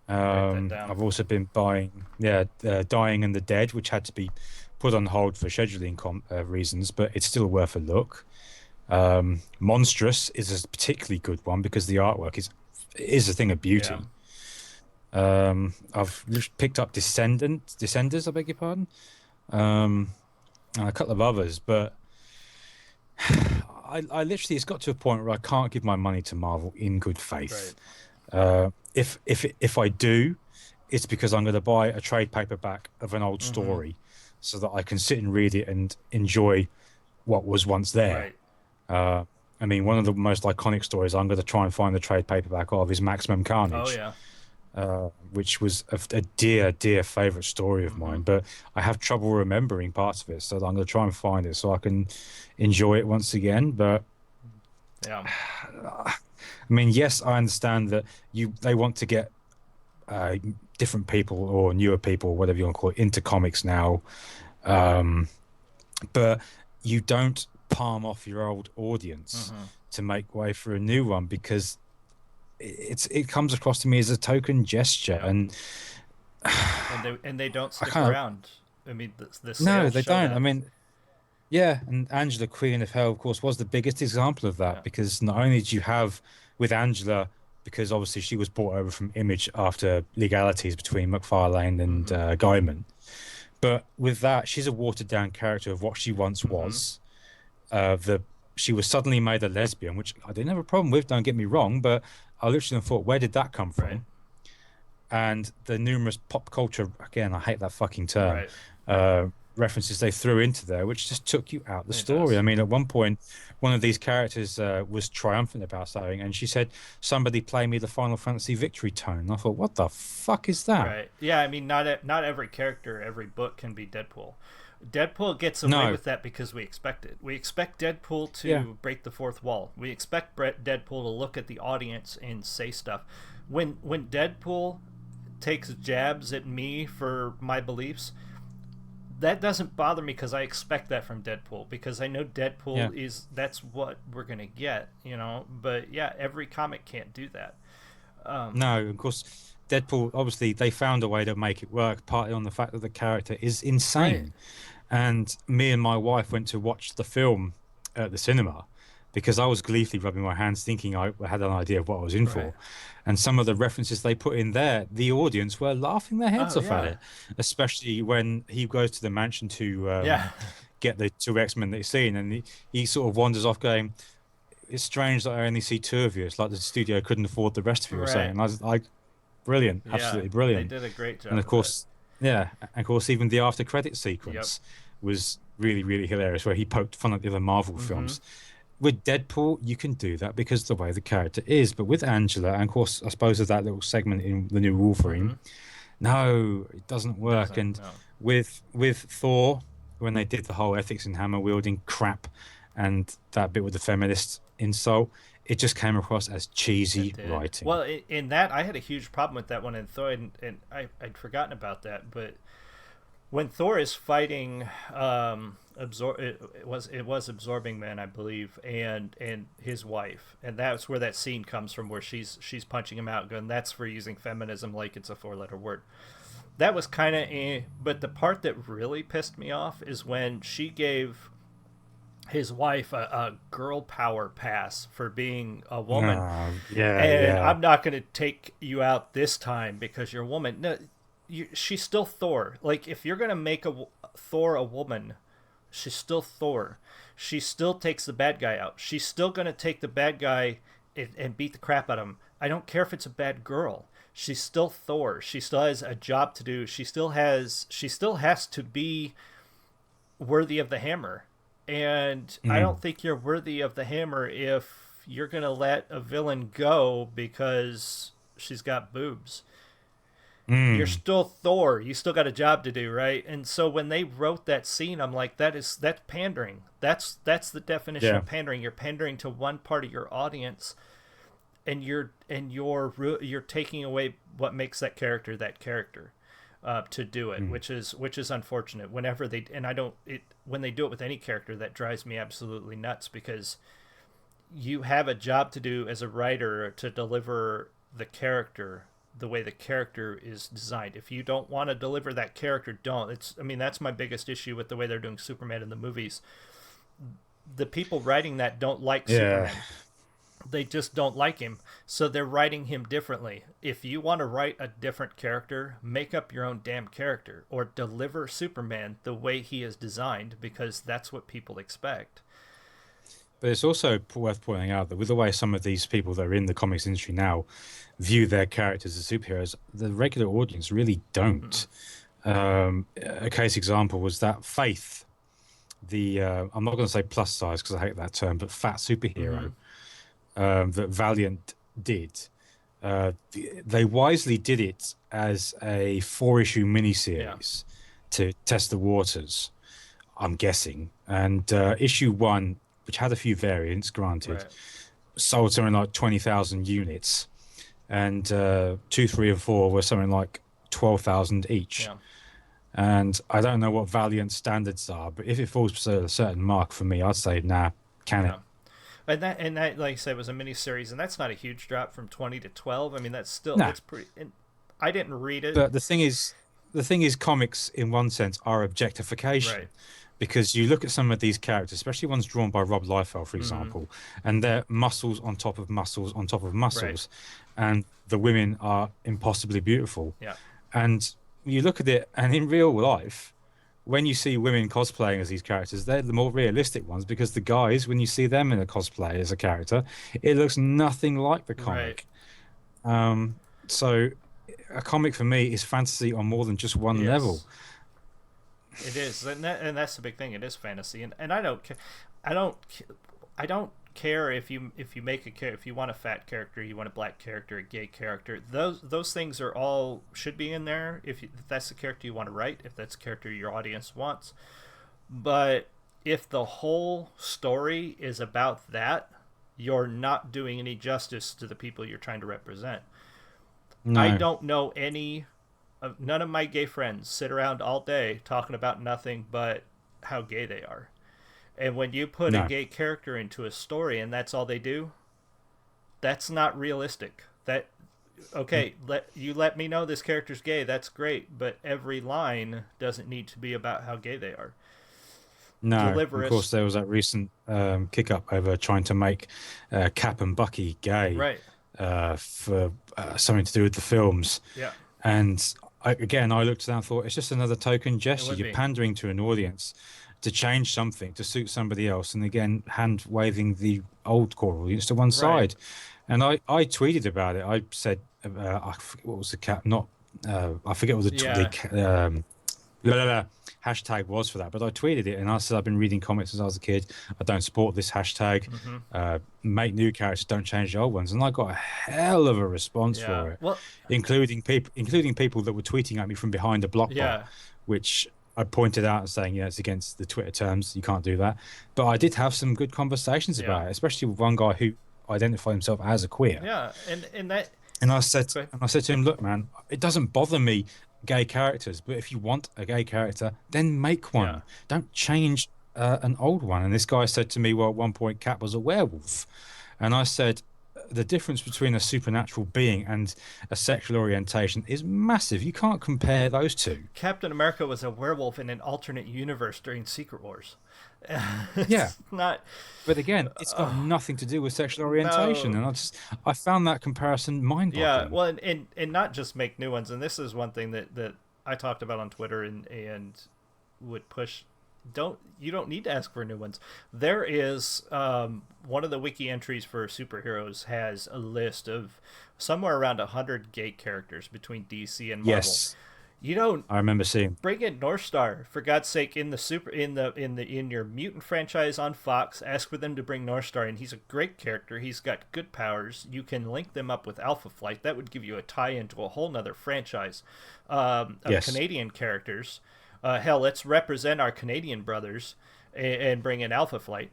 write that down. I've also been buying, yeah, Dying and the Dead, which had to be put on hold for scheduling reasons, but it's still worth a look. Monstrous is a particularly good one because the artwork is a thing of Yeah. beauty. I've just picked up Descenders, I beg your pardon, and a couple of others, but I literally it's got to a point where I can't give my money to Marvel in good Right. faith. If I do, it's because I'm going to buy a trade paperback of an old Mm-hmm. story, so that I can sit and read it and enjoy what was once there. Right. Uh, I mean, one of the most iconic stories I'm going to try and find the trade paperback of is Maximum Oh Carnage, yeah. which was a dear, dear favorite story of Mm-hmm. mine. But I have trouble remembering parts of it, so I'm going to try and find it so I can enjoy it once again. But Yeah. I mean, yes, I understand that they want to get uh, different people or newer people, whatever you want to call it, into comics now. Um, but you don't palm off your old audience Mm-hmm. to make way for a new one because it comes across to me as a token gesture, Yep. and And they don't I stick kind of around. I mean, the no, sales they show don't. I that. mean, yeah, and Angela, Queen of Hell, of course, was the biggest example of that Yeah. because not only did you have with Angela, because obviously she was brought over from Image after legalities between McFarlane and Mm-hmm. Gaiman, but with that, she's a watered down character of what she once Mm-hmm. was. The She was suddenly made a lesbian, which I didn't have a problem with. Don't get me wrong, but I literally thought, where did that come Right. from? And the numerous pop culture, again, I hate that fucking term, Right. references they threw into there, which just took you out the It story. does. I mean, at one point, one of these characters was triumphant about something, and she said, "Somebody play me the Final Fantasy victory tone." And I thought, what the fuck is that? Right. Yeah. I mean, not every character, every book can be Deadpool. Deadpool gets away No, with that because we expect it. We expect Deadpool yeah, to break the fourth wall. We expect Deadpool to look at the audience and say stuff. When Deadpool takes jabs at me for my beliefs, that doesn't bother me because I expect that from Deadpool because I know yeah. Deadpool is that's what we're gonna get, But yeah, every comic can't do that. Um, No, of course, Deadpool, obviously, they found a way to make it work, partly on the fact that the character is right. insane. And me and my wife went to watch the film at the cinema because I was gleefully rubbing my hands, thinking I had an idea of what I was in Right. for. And some of the references they put in there, the audience were laughing their heads Oh off at yeah. it, especially when he goes to the mansion to Yeah. get the two X-Men that he's seen, and he sort of wanders off going, "It's strange that I only see two of you. It's like the studio couldn't afford the rest of you," or something. Right. And I was like, brilliant, Yeah. absolutely They brilliant. did a great And job of with it. course, yeah, and of course, even the after credit Yep. sequence was really, really hilarious, where he poked fun at the other Marvel Mm-hmm. films. With Deadpool, you can do that because of the way the character is, but with Angela, and of course, I suppose of that little segment in the new Mm-hmm. Wolverine, no, it doesn't work. Doesn't. And No. with Thor, when they did the whole ethics and hammer wielding crap, and that bit with the feminist insult, it just came across as It cheesy did. writing. Well, in that, I had a huge problem with that one in Thor, and I'd forgotten about that. But when Thor is fighting, it was Absorbing Man, I believe, and his wife, and that's where that scene comes from, where she's punching him out, going, "That's for using feminism like it's a four-letter word." That was kind of, but the part that really pissed me off is when she gave his wife a girl power pass for being a woman, Yeah, and yeah. I'm not going to take you out this time because you're a woman. No, she's still Thor. Like, if you're going to make Thor a woman, she's still Thor. She still takes the bad guy out. She's still going to take the bad guy and beat the crap out of him. I don't care if it's a bad girl. She's still Thor. She still has a job to do. She still has to be worthy of the hammer. And I Mm, don't think you're worthy of the hammer if you're going to let a villain go because she's got boobs. You're mm, still Thor. You still got a job to do, right? And so when they wrote that scene, I'm like, that's pandering. That's the definition yeah. of pandering. You're pandering to one part of your audience, and you're taking away what makes that character to do it, Mm. which is unfortunate. Whenever they and I don't it when they do it with any character, that drives me absolutely nuts, because you have a job to do as a writer to deliver the character the way the character is designed. If you don't want to deliver that character, don't. That's my biggest issue with the way they're doing Superman in the movies. The people writing that don't like Yeah. Superman. They just don't like him, so they're writing him differently. If you want to write a different character, make up your own damn character, or deliver Superman the way he is designed, because that's what people expect. But it's also worth pointing out that with the way some of these people that are in the comics industry now view their characters as superheroes, the regular audience really Mm-mm. don't. A case example was that Faith, the I'm not going to say plus size because I hate that term, but fat Mm-hmm. superhero that Valiant did. They wisely did it as a four-issue Yeah. miniseries to test the waters, I'm guessing. And issue one, which had a few variants, granted, Right. sold something like 20,000 units, and two, three, and four were something like 12,000 each. Yeah. And I don't know what Valiant standards are, but if it falls below a certain mark for me, I'd say, nah, can Yeah. it? And that, like I said, was a mini series, and that's not a huge drop from 20 to 12. That's still, Nah. it's pretty. And I didn't read it. But the thing is, comics in one sense are Right. objectification because you look at some of these characters, especially ones drawn by Rob Liefeld, for Mm-hmm. example, and they're muscles on top of muscles on top of Right. muscles, and the women are impossibly beautiful. Yeah. And you look at it, and in real life, when you see women cosplaying as these characters, they're the more realistic ones because the guys, when you see them in a cosplay as a character, it looks nothing like the Right. comic. Um, so a comic for me is fantasy on more than just one level. Yes. It is, and that's the big thing. It is fantasy, and I don't care. I don't. I don't care if you make if you want a fat character, you want a black character, a gay character. Those things are all should be in there if that's the character you want to write, if that's the character your audience wants. But if the whole story is about that, you're not doing any justice to the people you're trying to represent. I No, don't know none of my gay friends sit around all day talking about nothing but how gay they are. And when you put a no. gay character into a story and that's all they do, that's not realistic. That okay, let me know this character's gay. That's great, but every line doesn't need to be about how gay they are. No, of course deliverous. there was that recent kick up over trying to make Cap and Bucky gay Right. for something to do with the films. Yeah, And again, I looked at that and thought it's just another token it gesture. would You're be. pandering to an audience to change something to suit somebody else, and again, hand waving the old core audience to one Right. side. And I tweeted about it. I said, I forget what was the cat, not I forget what Yeah. blah, blah, blah, hashtag was for that. But I tweeted it and I said I've been reading comics since I was a kid. I don't support this hashtag. Hmm. Make new characters, don't change the old ones. And I got a hell of a response Yeah. for it, Well, including people that were tweeting at me from behind a block bar, yeah. which I pointed out and saying, yeah, it's against the Twitter terms. You can't do that. But I did have some good conversations Yeah. about it, especially with one guy who identified himself as a queer. Yeah. And that. And I said to him, look, man, it doesn't bother me gay characters, but if you want a gay character, then make Yeah. one. Don't change an old one. And this guy said to me, well, at one point, Cat was a werewolf. And I said, the difference between a supernatural being and a sexual orientation is massive. You can't compare those two. Captain America was a werewolf in an alternate universe during Secret Wars. Yeah. It's not. But again, it's got nothing to do with sexual orientation. No. And I found that comparison Yeah. mind-boggling. Well, and not just make new ones. And this is one thing that I talked about on Twitter and would push. You don't need to ask for new ones. There is one of the wiki entries for superheroes has a list of somewhere around 100 gay characters between DC and Marvel. Yes, You don't I remember seeing. bring in North Star for God's sake in the super in your mutant franchise on Fox. Ask for them to bring North Star in. He's a great character. He's got good powers. You can link them up with Alpha Flight. That would give you a tie into a whole nother franchise of Yes. Canadian characters. Hell, let's represent our Canadian brothers and bring in Alpha Flight.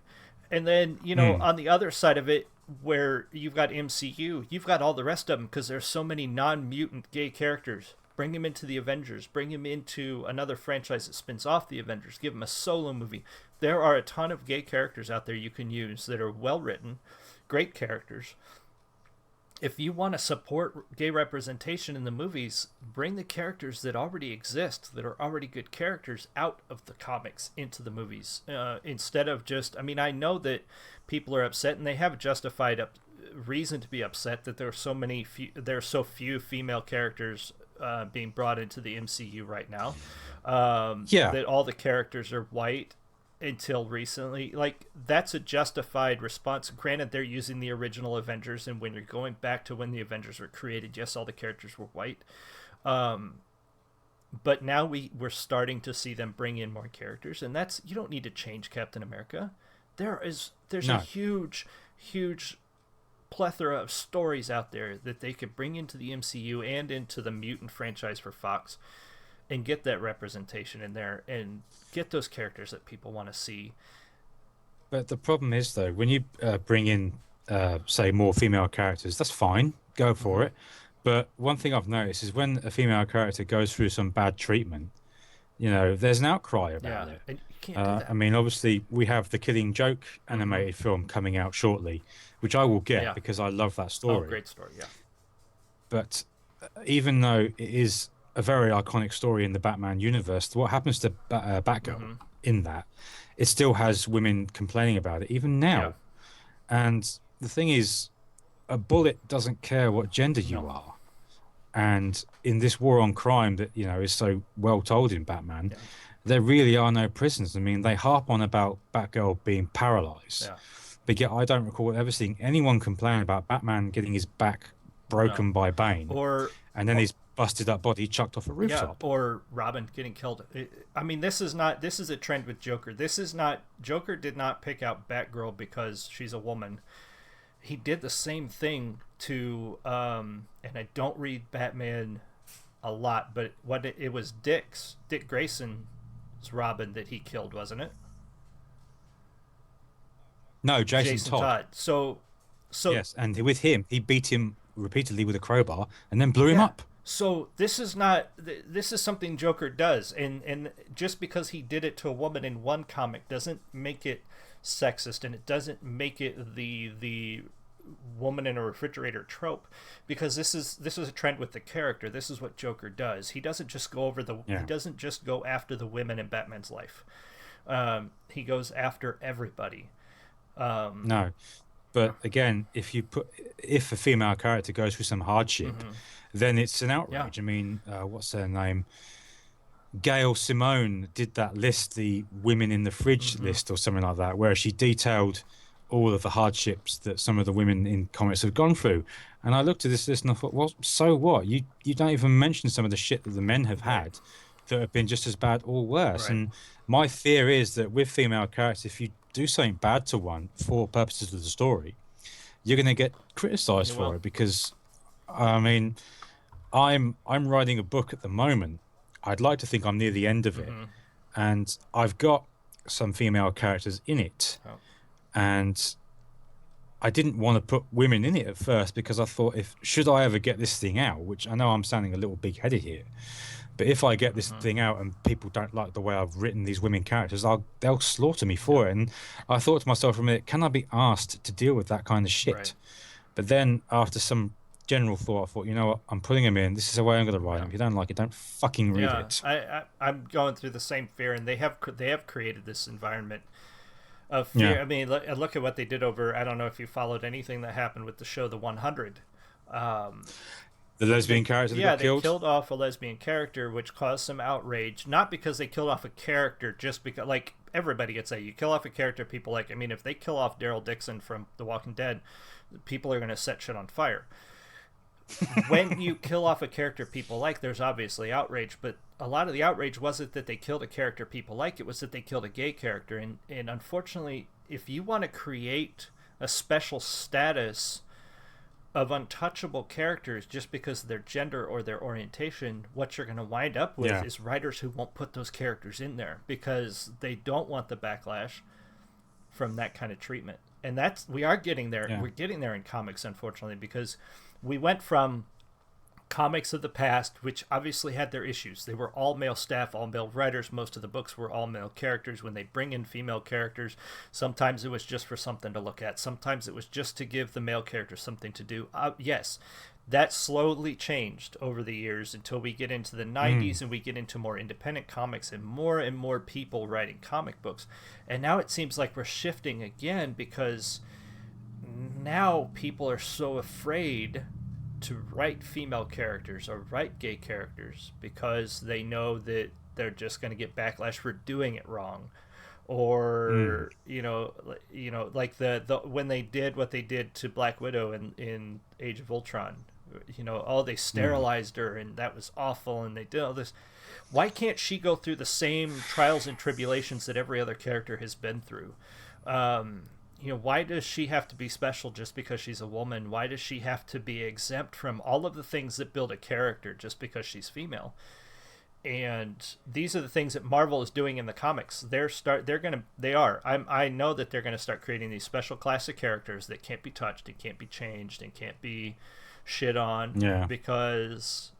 And then Hmm. on the other side of it, where you've got MCU, you've got all the rest of them because there's so many non-mutant gay characters. Bring him into the Avengers. Bring him into another franchise that spins off the Avengers. Give him a solo movie. There are a ton of gay characters out there you can use that are well written, great characters. If you want to support gay representation in the movies, bring the characters that already exist, that are already good characters, out of the comics into the movies. Instead of just, I mean, I know that people are upset, and they have a justified reason to be upset that there are so few female characters being brought into the MCU right now. Yeah. That all the characters are white until recently. Like, that's a justified response. Granted, they're using the original Avengers, and when you're going back to when the Avengers were created, yes, all the characters were white. But now we're starting to see them bring in more characters, and that's, you don't need to change Captain America. There's a No. huge plethora of stories out there that they could bring into the MCU and into the mutant franchise for Fox and get that representation in there and get those characters that people want to see. But the problem is, though, when you bring in, say, more female characters, that's fine, go for Hmm. it. But one thing I've noticed is when a female character goes through some bad treatment, there's an outcry about Yeah, it. and you can't do I that. mean, obviously, we have the Killing Joke Hmm. animated film coming out shortly, which I will get Yeah. because I love that Oh, story. great story. Yeah. But even though it is a very iconic story in the Batman universe, what happens to Batgirl Hmm. in that, it still has women complaining about it, even Yeah. now. And the thing is, a bullet doesn't care what gender you No. are. And in this war on crime that, is so well told in Batman, Yeah. there really are no prisons. I mean, they harp on about Batgirl being paralyzed, Yeah. but yet I don't recall ever seeing anyone complain about Batman getting his back No. broken by Bane Or and then his busted up body chucked off a yeah, rooftop. or Robin getting killed. I mean, this is not. This is a trend with Joker. This is not. Joker did not pick out Batgirl because she's a woman. He did the same thing to. And I don't read Batman a lot, but it was Dick Grayson's Robin that he killed, wasn't it? No, Jason Jason Todd. Todd. So Yes, and with him, he beat him repeatedly with a crowbar and then blew him yeah. up. So this is not. This is something Joker does, and just because he did it to a woman in one comic doesn't make it sexist, and it doesn't make it the woman in a refrigerator trope, because this is a trend with the character. This is what Joker does. He doesn't just go Yeah. he doesn't just go after the women in Batman's life. he goes after everybody. No. But again, if a female character goes through some hardship, Mm-hmm. then it's an Yeah. outrage. I mean, what's her name? Gail Simone did that list, the women in the fridge Mm-hmm. list or something like that, where she detailed all of the hardships that some of the women in comics have gone through. And I looked at this list and I thought, well, so what? You don't even mention some of the shit that the men have Right. had that have been just as bad or worse. Right. And my fear is that with female characters, if you do something bad to one for purposes of the story, you're going to get criticized You for will. it because I mean, I'm writing a book at the moment. I'd like to think I'm near the end of it, Mm-hmm. and I've got some female characters in it, Oh. and I didn't want to put women in it at first because I thought if should I ever get this thing out, which I know I'm sounding a little big-headed here, but if I get this Mm-hmm. thing out and people don't like the way I've written these women characters, they'll slaughter me Yeah. for it. And I thought to myself for a minute, can I be asked to deal with that kind of Right. shit? But then after some general thought, I thought, you know what, I'm putting him in. This is the way I'm going to write Yeah. him. If you don't like it, don't fucking read Yeah. it. I'm going through the same fear, and they have created this environment of Yeah. fear. I mean, look at what they did over. I don't know if you followed anything that happened with the show The 100. Um, The lesbian character that got they killed. killed off a lesbian character, which caused some outrage. Not because they killed off a character, just because like everybody gets that you kill off a character people like. I mean, if they kill off Daryl Dixon from The Walking Dead, people are going to set shit on fire. When you kill off a character people like, there's obviously outrage, but a lot of the outrage wasn't that they killed a character people like, it was that they killed a gay character. And unfortunately, if you want to create a special status of untouchable characters just because of their gender or their orientation, what you're going to wind up with Yeah. is writers who won't put those characters in there because they don't want the backlash from that kind of treatment. And we are getting there. Yeah. We're getting there in comics, unfortunately, because we went from comics of the past, which obviously had their issues. They were all male staff, all male writers. Most of the books were all male characters. When they bring in female characters, sometimes it was just for something to look at. Sometimes it was just to give the male characters something to do. Yes, that slowly changed over the years until we get into the 90s Mm. and we get into more independent comics and more people writing comic books. And now it seems like we're shifting again because now people are so afraid to write female characters or write gay characters because they know that they're just going to get backlash for doing it wrong, Mm. or like the when they did what they did to Black Widow in Age of Ultron. They Mm. sterilized her and that was awful, and they did all this. Why can't she go through the same trials and tribulations that every other character has been through? Why does she have to be special just because she's a woman? Why does she have to be exempt from all of the things that build a character just because she's female? And these are the things that Marvel is doing in the comics. I know that they're gonna start creating these special classic characters that can't be touched and can't be changed and can't be shit on Yeah. because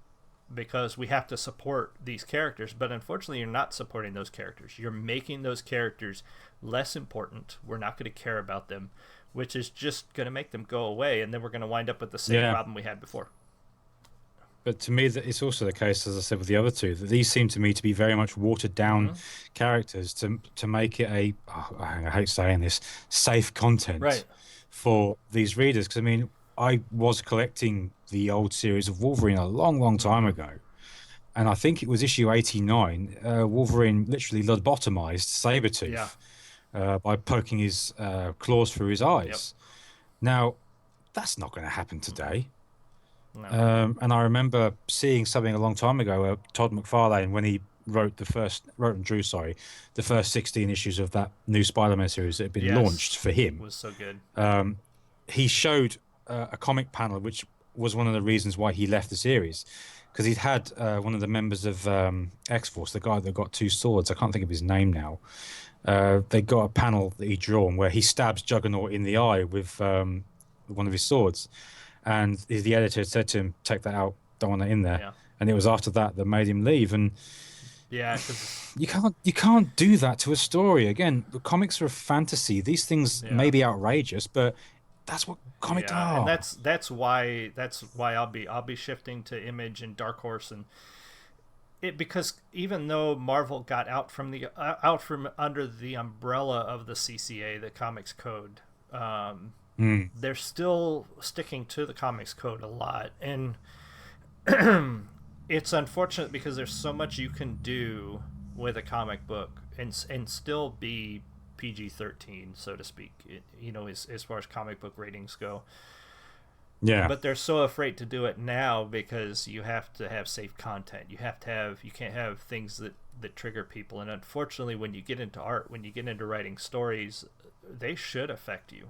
we have to support these characters. But unfortunately, you're not supporting those characters. You're making those characters less important. We're not going to care about them, which is just going to make them go away, and then we're going to wind up with the same Yeah. problem we had before. But to me, that it's also the case, as I said with the other two, that these seem to me to be very much watered down Mm-hmm. characters to make it I hate saying this, safe content Right. for these readers. Because I mean, I was collecting the old series of Wolverine a long, long time Mm-hmm. ago, and I think it was issue 89. Wolverine literally lobotomized Yeah. Sabretooth by poking his claws through his Yep. eyes. Now, that's not going to happen today. No. And I remember seeing something a long time ago where Todd McFarlane, when he wrote and drew, sorry, the first 16 issues of that new Spider-Man series that had been Yes. launched for him, Was so good. he showed a comic panel, which was one of the reasons why he left the series, because he'd had one of the members of X-Force, the guy that got two swords, I can't think of his name now. They got a panel that he'd drawn where he stabs Juggernaut in the eye with one of his swords. And the editor had said to him, "Take that out. Don't want that in there." Yeah. And it was after that that made him leave. And Yeah, because you can't do that to a story. Again, the comics are a fantasy. These things yeah. may be outrageous, but that's what comics Yeah, and are. that's why I'll be shifting to Image and Dark Horse, and because even though Marvel got out from under the umbrella of the CCA, the Comics Code, Mm, they're still sticking to the Comics Code a lot, and it's unfortunate because there's so much you can do with a comic book and still be PG-13, so to speak. As far as comic book ratings go. yeah. But they're so afraid to do it now because you have to have safe content. You can't have things that trigger people. And unfortunately, when you get into art, when you get into writing stories, they should affect you.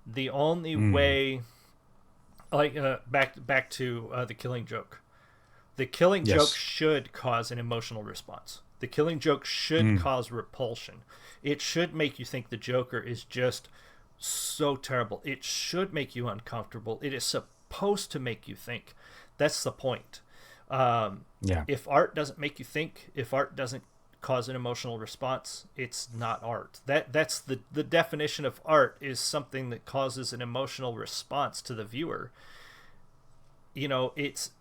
The only Mm, way, like back to the Killing Joke. The Killing Joke yes. should cause an emotional response. The Killing Joke should Mm, cause repulsion. It should make you think the Joker is just so terrible. It should make you uncomfortable. It is supposed to make you think. That's the point. yeah. If art doesn't make you think, if art doesn't cause an emotional response, it's not art. That's the definition of art, is something that causes an emotional response to the viewer. It's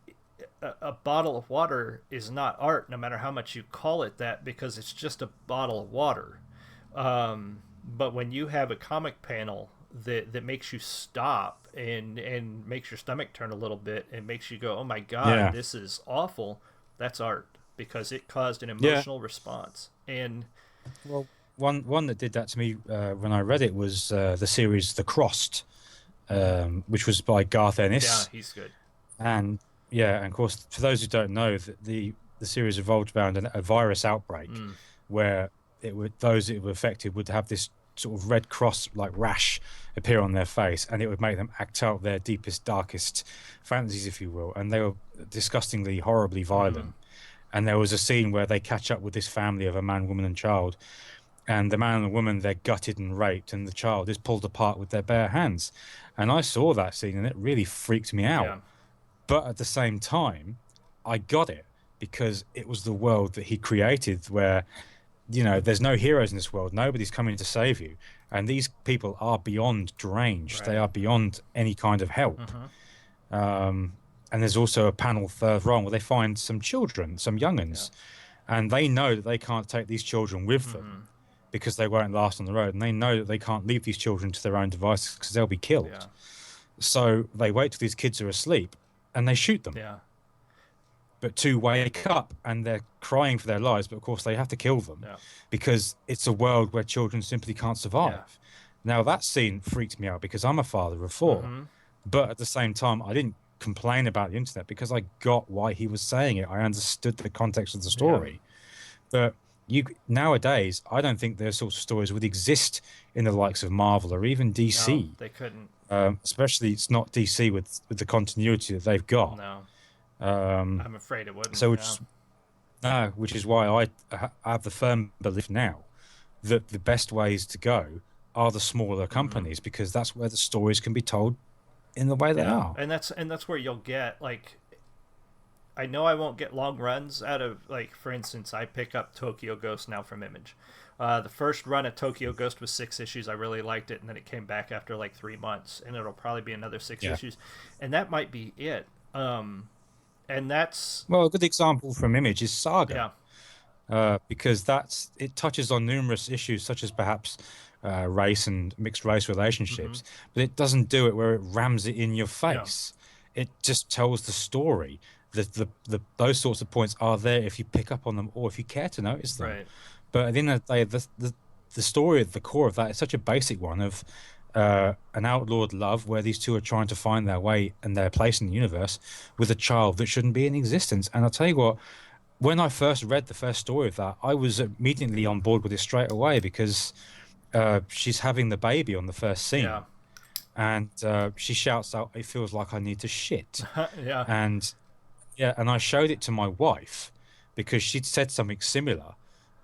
a bottle of water is not art, no matter how much you call it that, because it's just a bottle of water. But when you have a comic panel that makes you stop and makes your stomach turn a little bit and makes you go, "Oh my God, Yeah. this is awful," that's art because it caused an Yeah. emotional response. And Well, one that did that to me when I read it was the series The Crossed, which was by Garth yeah, Ennis. he's good. And yeah, and of course, for those who don't know, the series revolved around a virus outbreak Mm, where it would those it would affected would have this sort of red cross like rash appear on their face, and it would make them act out their deepest, darkest fantasies, if you will. And they were disgustingly, horribly mm, violent. And there was a scene where they catch up with this family of a man, woman, and child, and the man and the woman, they're gutted and raped, and the child is pulled apart with their bare hands. And I saw that scene, and it really freaked me out. yeah, But at the same time, I got it because it was the world that he created where, there's no heroes in this world. Nobody's coming to save you. And these people are beyond deranged. They right. are beyond any kind of help. Mm-hmm. And there's also a panel further on where they find some children, some Yeah. younguns, and they know that they can't take these children with them Mm-hmm. because they won't last on the road. And they know that they can't leave these children to their own devices because they'll be Yeah. killed. So they wait till these kids are asleep and they shoot them. Yeah. But two wake up and they're crying for their lives, but of course they have to kill them Yeah. because it's a world where children simply can't Yeah. survive. Now that scene freaked me out because I'm a father of four, Mm-hmm. but at the same time I didn't complain about the internet because I got why he was saying it. I understood the context of the Yeah. story. But you nowadays, I don't think those sorts of stories would exist in the likes of Marvel or even No, DC. they couldn't. Especially it's not DC with the continuity that they've got. No, Um, I'm afraid it wouldn't. so Yeah. which no, which is why I have the firm belief now that the best ways to go are the smaller Mm-hmm. companies because that's where the stories can be told in the way they Yeah, are. and that's where you'll get, like, I know I won't get long runs out of, like, for instance, I pick up Tokyo Ghost now from Image. The first run of Tokyo Ghost was 6 issues. I really liked it, and then it came back after like 3 months, and it'll probably be another six Yeah. issues, and that might be it. And that's Well, a good example from Image is Saga. yeah, Because it touches on numerous issues such as perhaps race and mixed race mm-hmm. relationships, but it doesn't do it where it rams it in your Yeah, face. It just tells the story. Those sorts of points are there if you pick up on them or if you care to notice them. right, But at the end of the day, the story at the core of that is such a basic one of an outlawed love where these two are trying to find their way and their place in the universe with a child that shouldn't be in existence. And I'll tell you what, when I first read the first story of that, I was immediately on board with it straight away because she's having the baby on the first yeah, scene, and she shouts out, "It feels like I need to shit," yeah, and yeah, and I showed it to my wife because she'd said something similar,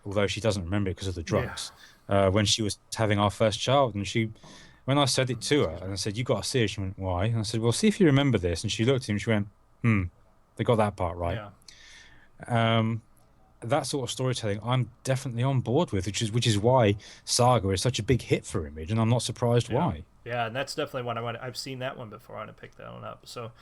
although she doesn't remember it because of the yeah. drugs, when she was having our first child, and when I said it to her, Excuse me. and I said, "You got to see it," she went, "Why?" And I said, "Well, see if you remember this," and she looked at him, she went, "Hmm, they got that part right." Yeah, Um, that sort of storytelling I'm definitely on board with, which is why Saga is such a big hit for Image, and I'm not surprised yeah, why. yeah, and that's definitely one I want. I've seen that one before. I want to pick that one up. So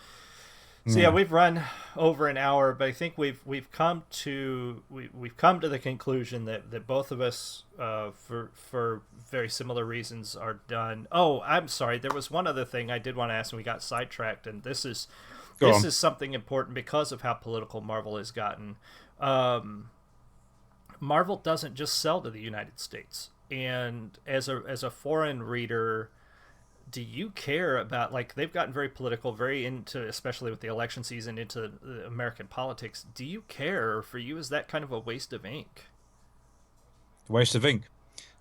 So yeah, Yeah. we've run over an hour, but I think we've come to the conclusion that both of us, for very similar reasons, are done. Oh, I'm sorry. There was one other thing I did want to ask, and we got sidetracked. And Go this on. is something important because of how political Marvel has gotten. Um, Marvel doesn't just sell to the United States, and as a foreign reader, do you care about, like, they've gotten very political, very into, especially with the election season, into American politics? Do you care? Or for you, is that kind of a waste of ink? Waste of ink.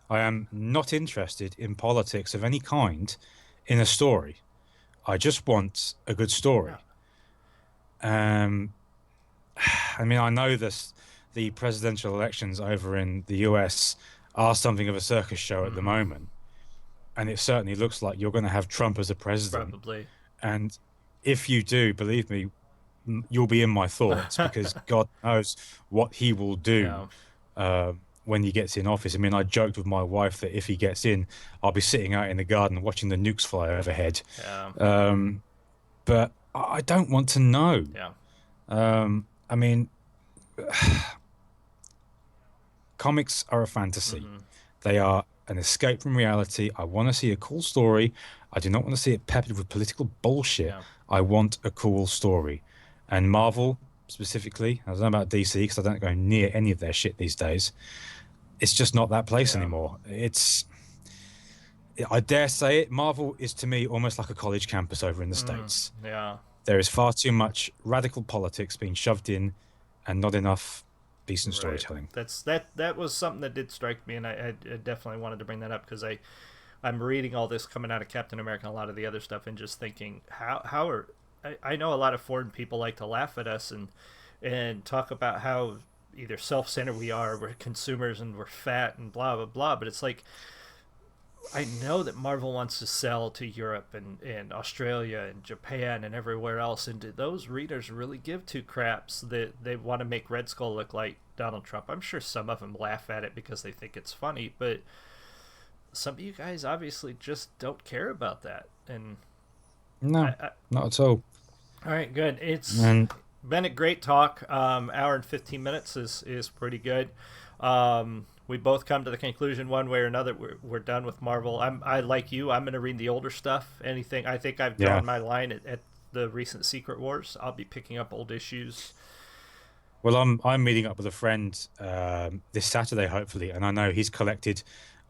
I am not interested in politics of any kind in a story. I just want a good Yeah. story. Um, I mean, I know this, the presidential elections over in the US are something of a circus show at the Mm-hmm. moment, and it certainly looks like you're going to have Trump as a president. Probably. And if you do, believe me, you'll be in my thoughts because God knows what he will do Yeah. when he gets in office. I mean, I joked with my wife that if he gets in, I'll be sitting out in the garden watching the nukes fly overhead. Yeah. Um, but I don't want to know. Yeah. I mean, comics are a fantasy. Mm-hmm. They are an escape from reality. I want to see a cool story. I do not want to see it peppered with political bullshit. Yeah. I want a cool story. And Marvel, specifically, I don't know about DC because I don't go near any of their shit these days. It's just not that place Yeah. anymore. I dare say it, Marvel is to me almost like a college campus over in the Mm. States. Yeah. There is far too much radical politics being shoved in and not enough decent Right. storytelling. That was something that did strike me, and I definitely wanted to bring that up because I'm reading all this coming out of Captain America and a lot of the other stuff, and just thinking how are I know a lot of foreign people like to laugh at us and talk about how either self-centered we are, we're consumers, and we're fat and blah blah blah. But it's like, I know that Marvel wants to sell to Europe and Australia and Japan and everywhere else, and do those readers really give two craps that they want to make Red Skull look like Donald Trump? I'm sure some of them laugh at it because they think it's funny, but some of you guys obviously just don't care about that. And No, I not at all. all right, good. It's And been a great talk. Hour and 15 minutes is pretty good. We both come to the conclusion one way or another we're done with Marvel. I like you. I'm going to read the older stuff. Anything, I think I've yeah, drawn my line at the recent Secret Wars. I'll be picking up old issues. well, I'm meeting up with a friend this Saturday, hopefully, and I know he's collected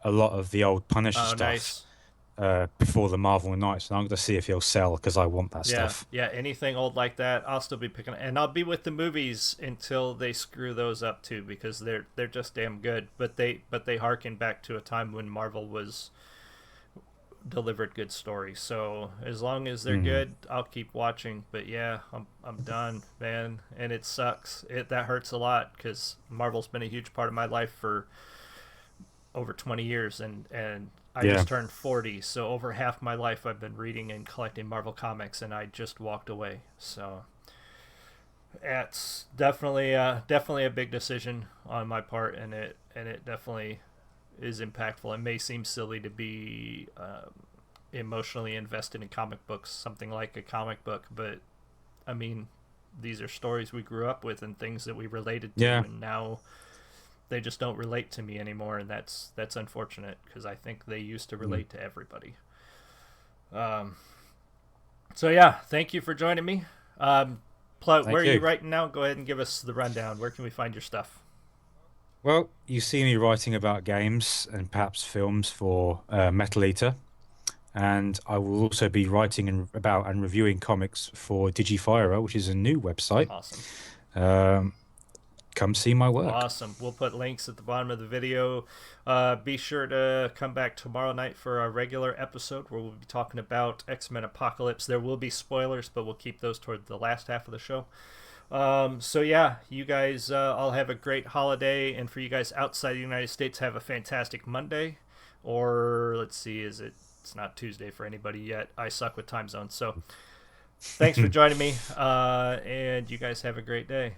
a lot of the old Punisher Oh, stuff nice. before the Marvel Knights, and I'm going to see if he'll sell because I want that Yeah, stuff. yeah. Anything old like that, I'll still be picking, and I'll be with the movies until they screw those up too, because they're just damn good. But they harken back to a time when Marvel was delivered good stories. So as long as they're Hmm. good, I'll keep watching. But yeah, I'm done, man, and it sucks. That hurts a lot because Marvel's been a huge part of my life for over 20 years, and I Yeah, just turned 40, so over half my life I've been reading and collecting Marvel comics, and I just walked away. So it's definitely a big decision on my part, and it definitely is impactful. It may seem silly to be emotionally invested in comic books, something like a comic book, but I mean, these are stories we grew up with and things that we related to, yeah. and now they just don't relate to me anymore, and that's unfortunate because I think they used to Mm. relate to everybody. Um, so yeah, thank you for joining me. Where Thank are you you. writing now? Go ahead and give us the rundown. Where can we find your stuff? Well, you see me writing about games and perhaps films for Metal Eater, and I will also be writing about and reviewing comics for Digifira, which is a new website. Awesome. Um, come see my work. Awesome. We'll put links at the bottom of the video. Be sure to come back tomorrow night for our regular episode where we'll be talking about X-Men Apocalypse. There will be spoilers, but we'll keep those toward the last half of the show. So yeah, you guys all have a great holiday, and for you guys outside the United States, have a fantastic Monday. Or let's see, it's not Tuesday for anybody yet. I suck with time zones. So thanks for joining me, and you guys have a great day.